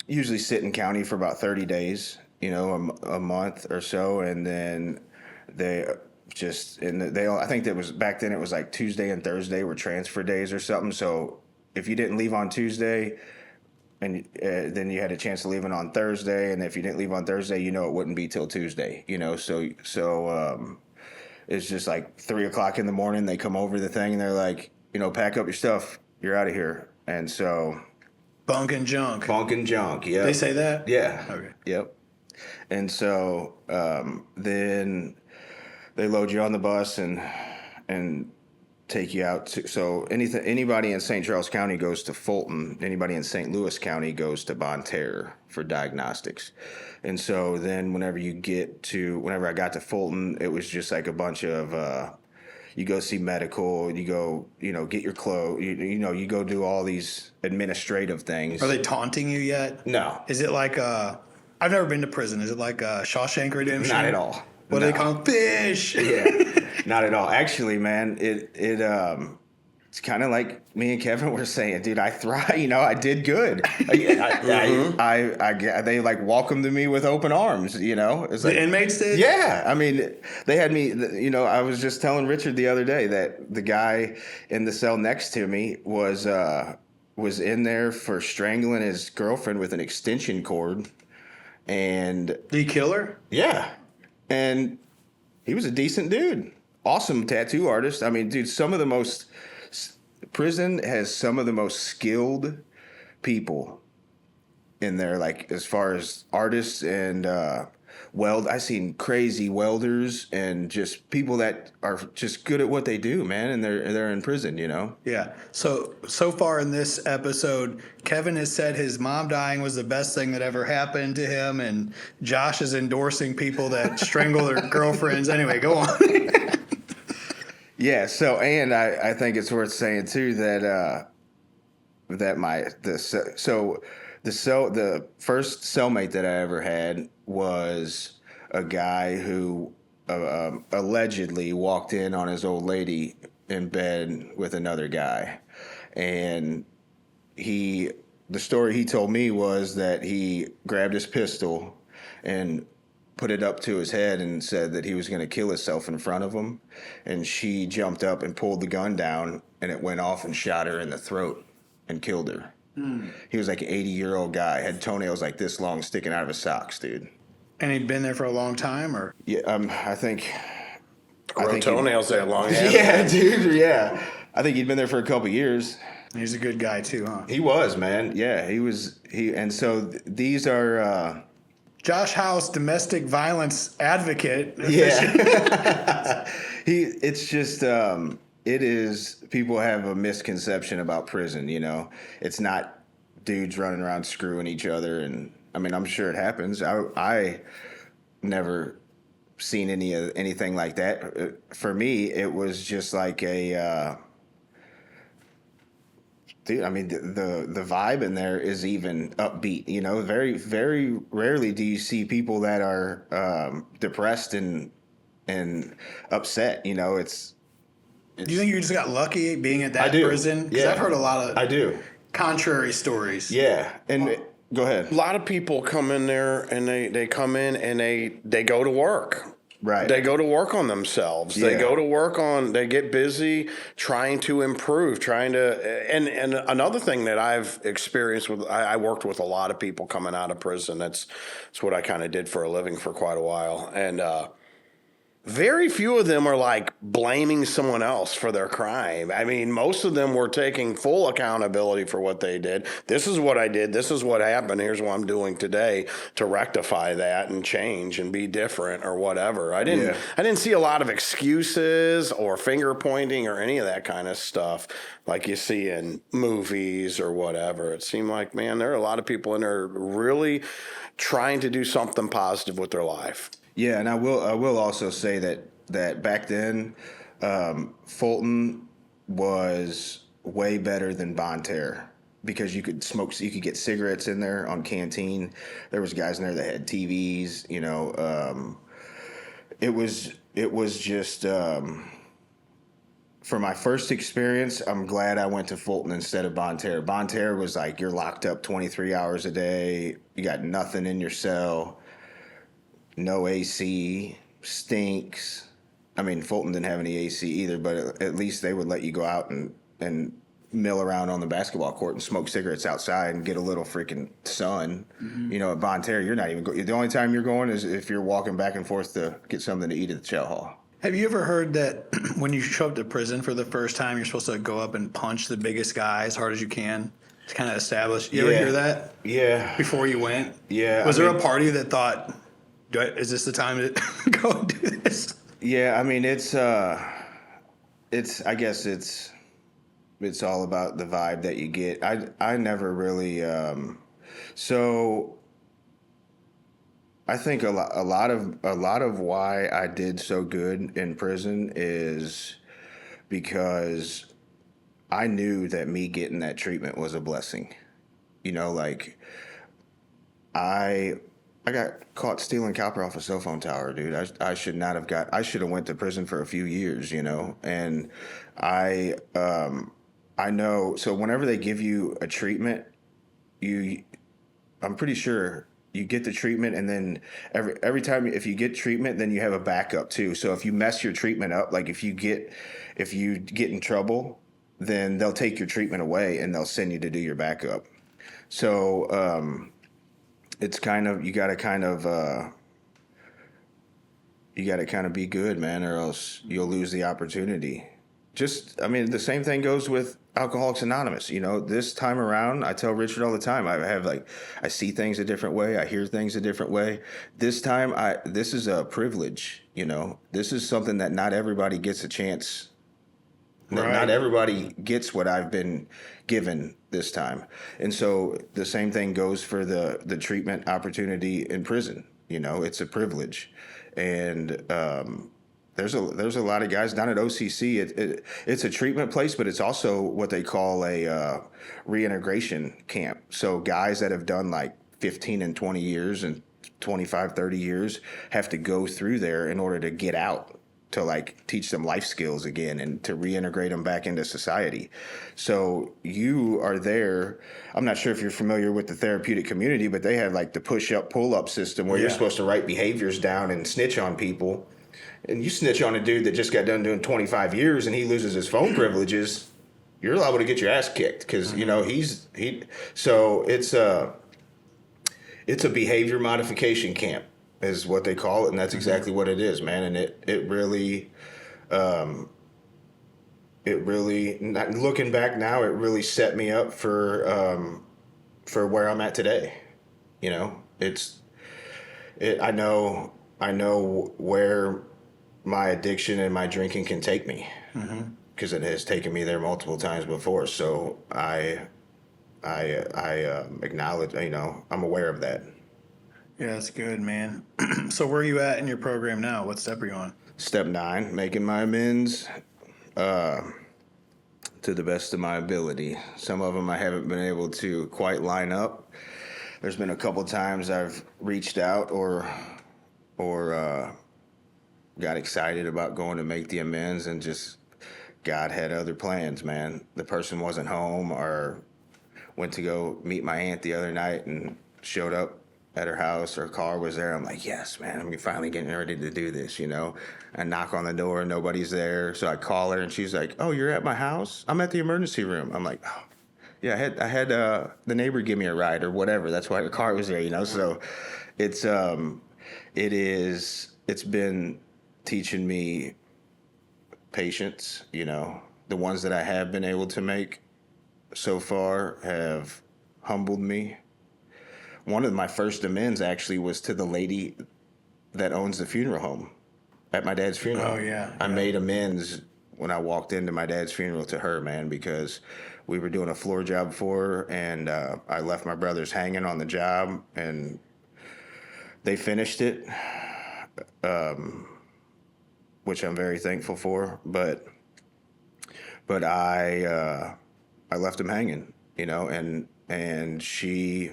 usually sit in county for about 30 days, a month or so. And then I think that was back then it was like Tuesday and Thursday were transfer days or something. So if you didn't leave on Tuesday and then you had a chance of leaving on Thursday. And if you didn't leave on Thursday, it wouldn't be till Tuesday, so it's just like 3:00 in the morning. They come over the thing and they're like, pack up your stuff. You're out of here. And so. Bunk and junk. Yeah. They say that? Yeah. Okay. Yep. And so then they load you on the bus and take you out. So anybody in St. Charles County goes to Fulton. Anybody in St. Louis County goes to Bonne Terre for diagnostics. And so then whenever I got to Fulton, it was just like a bunch of you go see medical, you go, get your clothes, you go do all these administrative things. Are they taunting you yet? No. Is it like I've never been to prison. Is it like Shawshank Redemption? Not at all. What do they call them? Fish. Yeah, not at all. Actually, man, it's kind of like me and Kevin were saying, dude, I thrive, I did good. They like welcomed me with open arms, It's like, The inmates did? yeah. I mean, they had me, I was just telling Richard the other day that the guy in the cell next to me was in there for strangling his girlfriend with an extension cord. And Did he kill her? yeah. And he was a decent dude. Awesome tattoo artist. I mean, dude, prison has some of the most skilled people in there, like as far as artists and I've seen crazy welders and just people that are just good at what they do, man, and they're in prison, Yeah. So far in this episode, Kevin has said his mom dying was the best thing that ever happened to him, and Josh is endorsing people that strangle their girlfriends. Anyway, go on. Yeah. So, and I think it's worth saying too that the first cellmate that I ever had was a guy who allegedly walked in on his old lady in bed with another guy, and the story he told me was that he grabbed his pistol and put it up to his head and said that he was going to kill himself in front of him, and she jumped up and pulled the gun down, and it went off and shot her in the throat and killed her. He was like an 80-year-old guy, had toenails like this long sticking out of his socks, dude. And he'd been there for a long time, or? Yeah, I think toenails that long. Yeah, dude. Yeah, I think he'd been there for a couple years. He's a good guy too, huh? He was, man. Yeah, he was. And so these are. Josh House, domestic violence advocate. Yeah. It's just. It is. People have a misconception about prison. It's not dudes running around screwing each other, and I mean, I'm sure it happens. I never seen anything like that. For me, it was just like a. Dude, I mean, the vibe in there is even upbeat. Very, very rarely do you see people that are depressed and upset. Do you think you just got lucky being at that I do. prison? Because Yeah. I've heard a lot of I do. contrary stories. Yeah, and go ahead. A lot of people come in there and they come in and they go to work. Right. They go to work on themselves. Yeah. They go to work they get busy trying to improve, and another thing that I've experienced I worked with a lot of people coming out of prison. That's what I kind of did for a living for quite a while. And, very few of them are like blaming someone else for their crime. I mean, most of them were taking full accountability for what they did. This is what I did. This is what happened. Here's what I'm doing today to rectify that and change and be different or whatever. I didn't see a lot of excuses or finger pointing or any of that kind of stuff like you see in movies or whatever. It seemed like, man, there are a lot of people in there really trying to do something positive with their life. Yeah, and I will also say that back then, Fulton was way better than Bonne Terre because you could get cigarettes in there on canteen. There was guys in there that had TVs. It was just for my first experience. I'm glad I went to Fulton instead of Bonne Terre. Bonne Terre was like you're locked up 23 hours a day. You got nothing in your cell. No AC, stinks. I mean, Fulton didn't have any AC either, but at least they would let you go out and mill around on the basketball court and smoke cigarettes outside and get a little freaking sun. Mm-hmm. At Bonne Terre, you're not even the only time you're going is if you're walking back and forth to get something to eat at the chow hall. Have you ever heard that when you show up to prison for the first time, you're supposed to go up and punch the biggest guy as hard as you can? It's kind of established. You ever hear that? Yeah. Before you went? Yeah. Was there a party that thought, is this the time to go and do this? Yeah, I mean, it's I guess it's all about the vibe that you get. I never really, so I think a lot of why I did so good in prison is because I knew that me getting that treatment was a blessing. Like I got caught stealing copper off a cell phone tower, dude. I should not have I should have went to prison for a few years, and I I know. So whenever they give you a treatment, I'm pretty sure you get the treatment, and then every time if you get treatment, then you have a backup too. So if you mess your treatment up, like if you get in trouble, then they'll take your treatment away and they'll send you to do your backup. So it's kind of you got to kind of be good, man, or else you'll lose the opportunity. I mean, the same thing goes with Alcoholics Anonymous. This time around, I tell Richard all the time, I see things a different way. I hear things a different way. This time, this is a privilege. This is something that not everybody gets a chance. Right. Not everybody gets what I've been given this time. And so the same thing goes for the treatment opportunity in prison. It's a privilege. And, there's a lot of guys down at OCC. It's a treatment place, but it's also what they call a reintegration camp. So guys that have done like 15 and 20 years and 25, 30 years have to go through there in order to get out, to like teach them life skills again and to reintegrate them back into society. So you are there. I'm not sure if you're familiar with the therapeutic community, but they have like the push-up, pull-up system where you're supposed to write behaviors down and snitch on people. And you snitch on a dude that just got done doing 25 years and he loses his phone privileges, you're liable to get your ass kicked because, so it's a behavior modification camp is what they call it. And that's exactly what it is, man. And it really, not looking back now, it really set me up for where I'm at today. I know where my addiction and my drinking can take me because it has taken me there multiple times before. So I acknowledge, I'm aware of that. Yeah, that's good, man. So where are you at in your program now? What step are you on? Step 9, making my amends to the best of my ability. Some of them I haven't been able to quite line up. There's been a couple times I've reached out or got excited about going to make the amends and just God had other plans, man. The person wasn't home or went to go meet my aunt the other night and showed up at her house. Her car was there. I'm like, yes, man, I'm finally getting ready to do this, I knock on the door and nobody's there. So I call her and she's like, oh, you're at my house? I'm at the emergency room. I'm like, oh, yeah, I had the neighbor give me a ride or whatever. That's why the car was there, So it's been teaching me patience. The ones that I have been able to make so far have humbled me. One of my first amends actually was to the lady that owns the funeral home at my dad's funeral. Oh, yeah. I made amends when I walked into my dad's funeral to her, man, because we were doing a floor job for her, and I left my brothers hanging on the job, and they finished it. Which I'm very thankful for, but I left him hanging, and she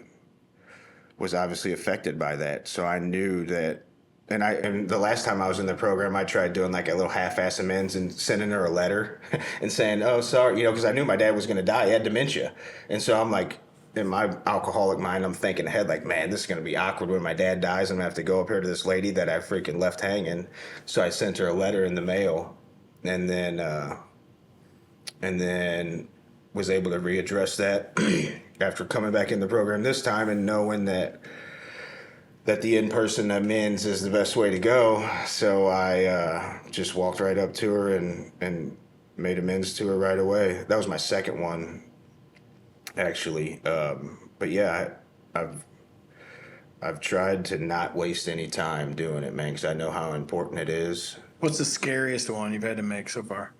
was obviously affected by that. So I knew that, and the last time I was in the program, I tried doing like a little half-ass amends and sending her a letter and saying, oh, sorry, because I knew my dad was going to die. He had dementia. And so I'm like, in my alcoholic mind, I'm thinking ahead like, man, this is going to be awkward when my dad dies. I'm going to have to go up here to this lady that I freaking left hanging. So I sent her a letter in the mail and then was able to readdress that after coming back in the program this time and knowing that the in-person amends is the best way to go. So I just walked right up to her and made amends to her right away. That was my second one, actually. But yeah, I've tried to not waste any time doing it, man, because I know how important it is. What's the scariest one you've had to make so far?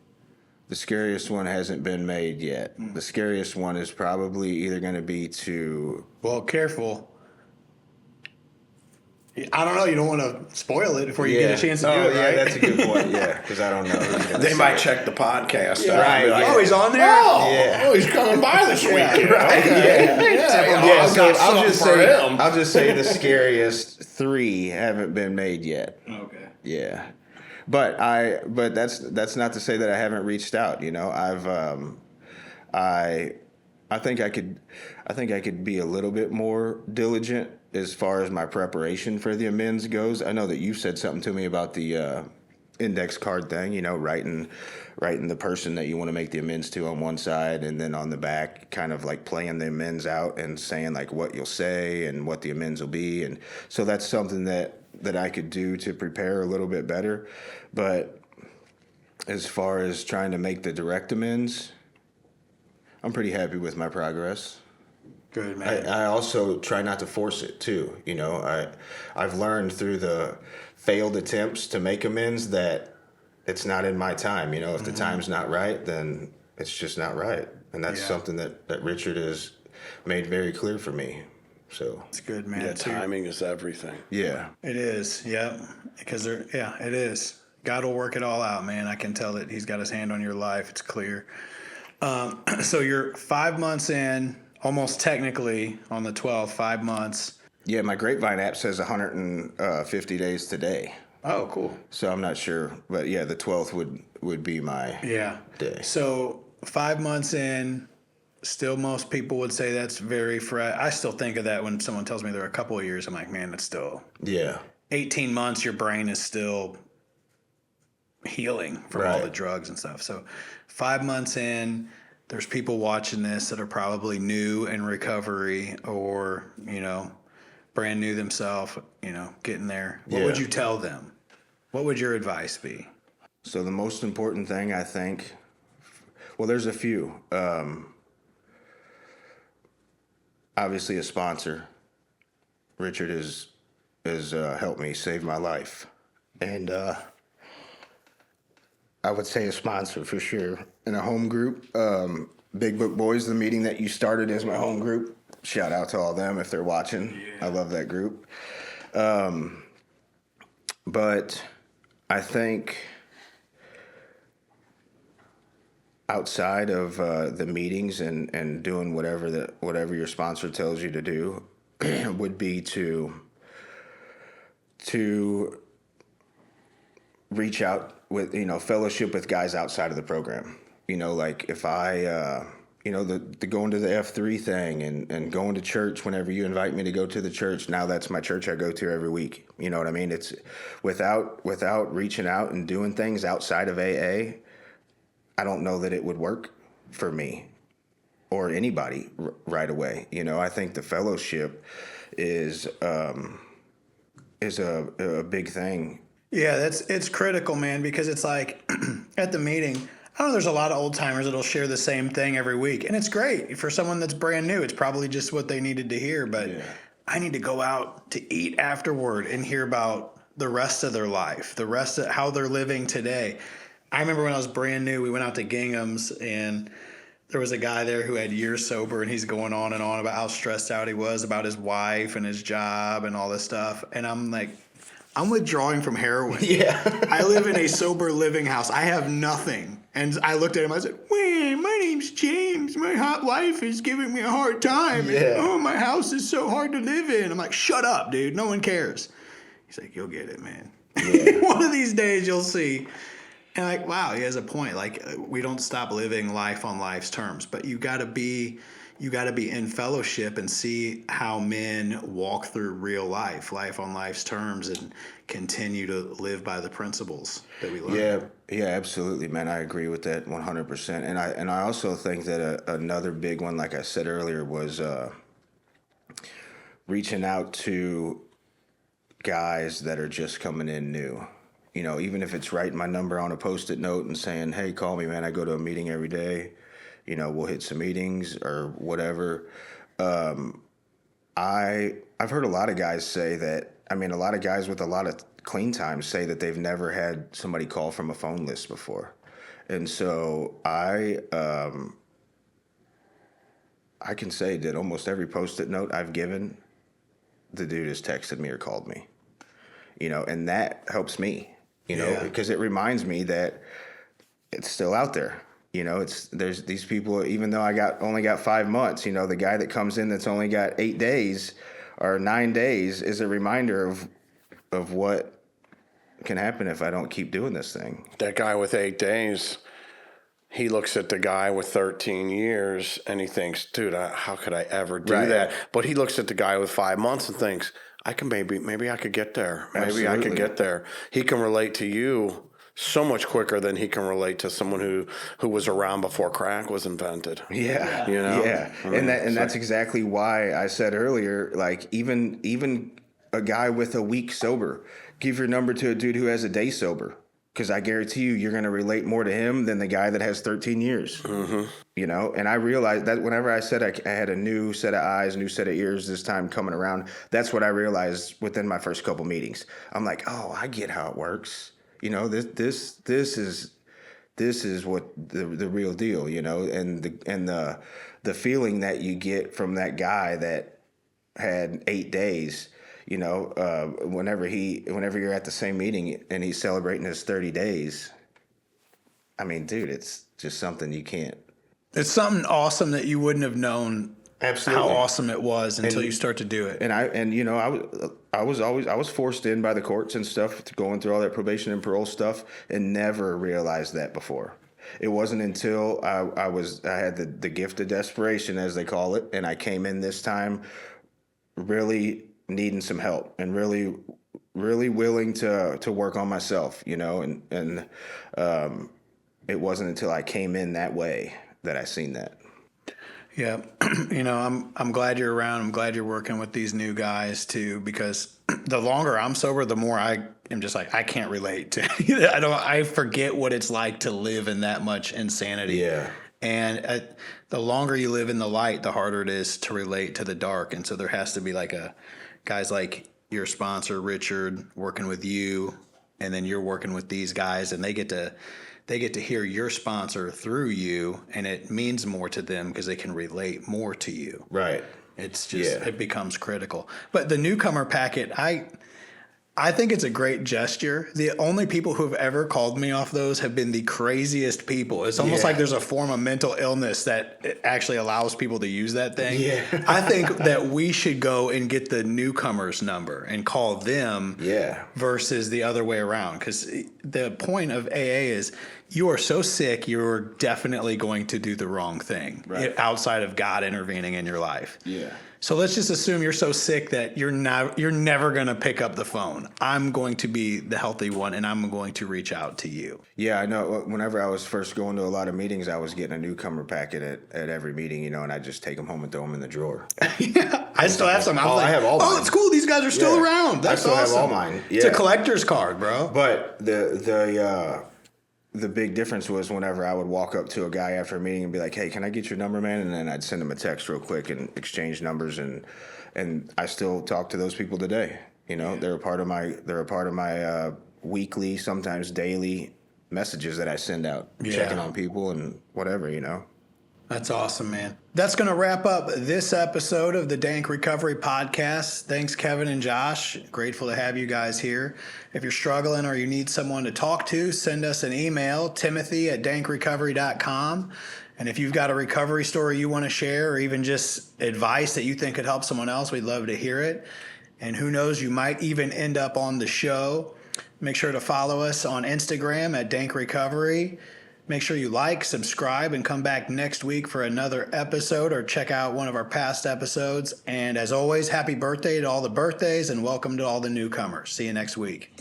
The scariest one hasn't been made yet. The scariest one is probably either going to be to... Well, careful. I don't know. You don't want to spoil it before you get a chance to do it, right? Yeah, that's a good point. Yeah, because I don't know. They might check the podcast out. Right. Like, oh, he's on there? Oh, he's coming by this week. Right? So I'll just say the scariest 3 haven't been made yet. Okay. Yeah. But that's not to say that I haven't reached out. I think I could be a little bit more diligent as far as my preparation for the amends goes. I know that you said something to me about the index card thing, writing the person that you want to make the amends to on one side, and then on the back kind of like playing the amends out and saying like what you'll say and what the amends will be. And so that's something that I could do to prepare a little bit better. But as far as trying to make the direct amends, I'm pretty happy with my progress. Good, man. I also try not to force it too. I've learned through the failed attempts to make amends that it's not in my time. If the time's not right, then it's just not right. And that's something that Richard has made very clear for me. So it's good, man. Yeah, timing is everything. Yeah. It is. Yep. Because it is. God will work it all out, man. I can tell that he's got his hand on your life. It's clear. So you're 5 months in, almost technically on the 12th, 5 months. Yeah, my Grapevine app says 150 days today. Oh, cool. So I'm not sure, but yeah, the 12th would be my day. So 5 months in, still most people would say that's very fresh. I still think of that when someone tells me they're a couple of years. I'm like, man, that's still 18 months. Your brain is still healing from all the drugs and stuff. So 5 months in, there's people watching this that are probably new in recovery or, brand new themselves, getting there. What would you tell them? What would your advice be? So the most important thing, I think, well, there's a few. Obviously a sponsor. Richard has helped me save my life. And I would say a sponsor for sure. In a home group, Big Book Boys, the meeting that you started as my home group. Shout out to all them if they're watching. Yeah. I love that group. But I think outside of the meetings and doing whatever your sponsor tells you to do would be to reach out with, fellowship with guys outside of the program. Like if I, the going to the F3 thing and going to church whenever you invite me to go to the church. Now that's my church I go to every week. You know what I mean? It's without reaching out and doing things outside of AA, I don't know that it would work for me or anybody right away. I think the fellowship is a big thing. Yeah, it's critical, man, because it's like at the meeting, I know there's a lot of old timers that'll share the same thing every week, and it's great for someone that's brand new. It's probably just what they needed to hear, but I need to go out to eat afterward and hear about the rest of their life, the rest of how they're living today. I remember when I was brand new, we went out to Gingham's, and there was a guy there who had years sober, and he's going on and on about how stressed out he was about his wife and his job and all this stuff, and I'm like, I'm withdrawing from heroin. Yeah. I live in a sober living house. I have nothing. And I looked at him. I said, "Well, my name's James. My hot wife is giving me a hard time. Yeah. And, my house is so hard to live in." I'm like, "Shut up, dude. No one cares." He's like, "You'll get it, man. Yeah. One of these days you'll see." And like, wow, he has a point. Like, we don't stop living life on life's terms, but you got to be in fellowship and see how men walk through real life on life's terms, and continue to live by the principles that we learn. Yeah, absolutely, man. I agree with that 100%. And I also think that another big one, like I said earlier, was reaching out to guys that are just coming in new. Even if it's writing my number on a Post-it note and saying, "Hey, call me, man. I go to a meeting every day. We'll hit some meetings," or whatever. I've heard a lot of guys say that. A lot of guys with a lot of clean time say that they've never had somebody call from a phone list before. And so I can say that almost every Post-it note I've given, the dude has texted me or called me. And that helps me, because it reminds me that it's still out there. There's these people, even though I only got 5 months, the guy that comes in that's only got 8 days or 9 days is a reminder of what can happen if I don't keep doing this thing. That guy with 8 days, he looks at the guy with 13 years and he thinks, dude, how could I ever do Right. that? But he looks at the guy with 5 months and thinks, I can maybe I could get there. Maybe I could Absolutely. get there. He can relate to you so much quicker than he can relate to someone who was around before crack was invented. Yeah. You know? Yeah. I mean, And that's exactly why I said earlier, like even a guy with a week sober, give your number to a dude who has a day sober. Because I guarantee you're going to relate more to him than the guy that has 13 years. Mm-hmm. You know, and I realized that whenever I said I had a new set of eyes, new set of ears this time coming around, that's what I realized within my first couple meetings. I'm like, oh, I get how it works. You know, this is what the real deal. You know, and the feeling that you get from that guy that had 8 days. You know, whenever you're at the same meeting and he's celebrating his 30 days, I mean, dude, it's just something you can't. It's something awesome that you wouldn't have known Absolutely. how awesome it was until you start to do it. And you know, I was forced in by the courts and stuff to going through all that probation and parole stuff, and never realized that before. It wasn't until I had the gift of desperation, as they call it, and I came in this time really needing some help and really willing to work on myself, you know, and it wasn't until I came in that way that I seen that. Yeah. You know, I'm glad you're around. I'm glad you're working with these new guys too, because the longer I'm sober, the more I am just like, I can't relate to, I forget what it's like to live in that much insanity. Yeah. And the longer you live in the light, the harder it is to relate to the dark. And so there has to be like guys like your sponsor, Richard, working with you, and then you're working with these guys, and they get to hear your sponsor through you, and it means more to them because they can relate more to you. Right. It's just, it becomes critical. But the newcomer packet, I think it's a great gesture. The only people who have ever called me off those have been the craziest people. It's almost like there's a form of mental illness that actually allows people to use that thing. Yeah. I think that we should go and get the newcomers number and call them versus the other way around. Because the point of AA is you are so sick, you're definitely going to do the wrong thing outside of God intervening in your life. Yeah. So let's just assume you're so sick that you're never going to pick up the phone. I'm going to be the healthy one, and I'm going to reach out to you. Yeah, I know. Whenever I was first going to a lot of meetings, I was getting a newcomer packet at every meeting, you know, and I just take them home and throw them in the drawer. Yeah, I still have some. I have all mine. Oh, it's cool. These guys are still around. That's I still awesome. have all mine. Yeah. It's a collector's card, bro. But the big difference was whenever I would walk up to a guy after a meeting and be like, "Hey, can I get your number, man?" And then I'd send him a text real quick and exchange numbers, and I still talk to those people today. You know, they're a part of my weekly, sometimes daily messages that I send out, checking on people and whatever, you know. That's awesome, man. That's going to wrap up this episode of the Dank Recovery Podcast. Thanks, Kevin and Josh. Grateful to have you guys here. If you're struggling or you need someone to talk to, send us an email, timothy@dankrecovery.com. And if you've got a recovery story you want to share or even just advice that you think could help someone else, we'd love to hear it. And who knows, you might even end up on the show. Make sure to follow us on Instagram at Dank Recovery. Make sure you like, subscribe, and come back next week for another episode or check out one of our past episodes. And as always, happy birthday to all the birthdays and welcome to all the newcomers. See you next week.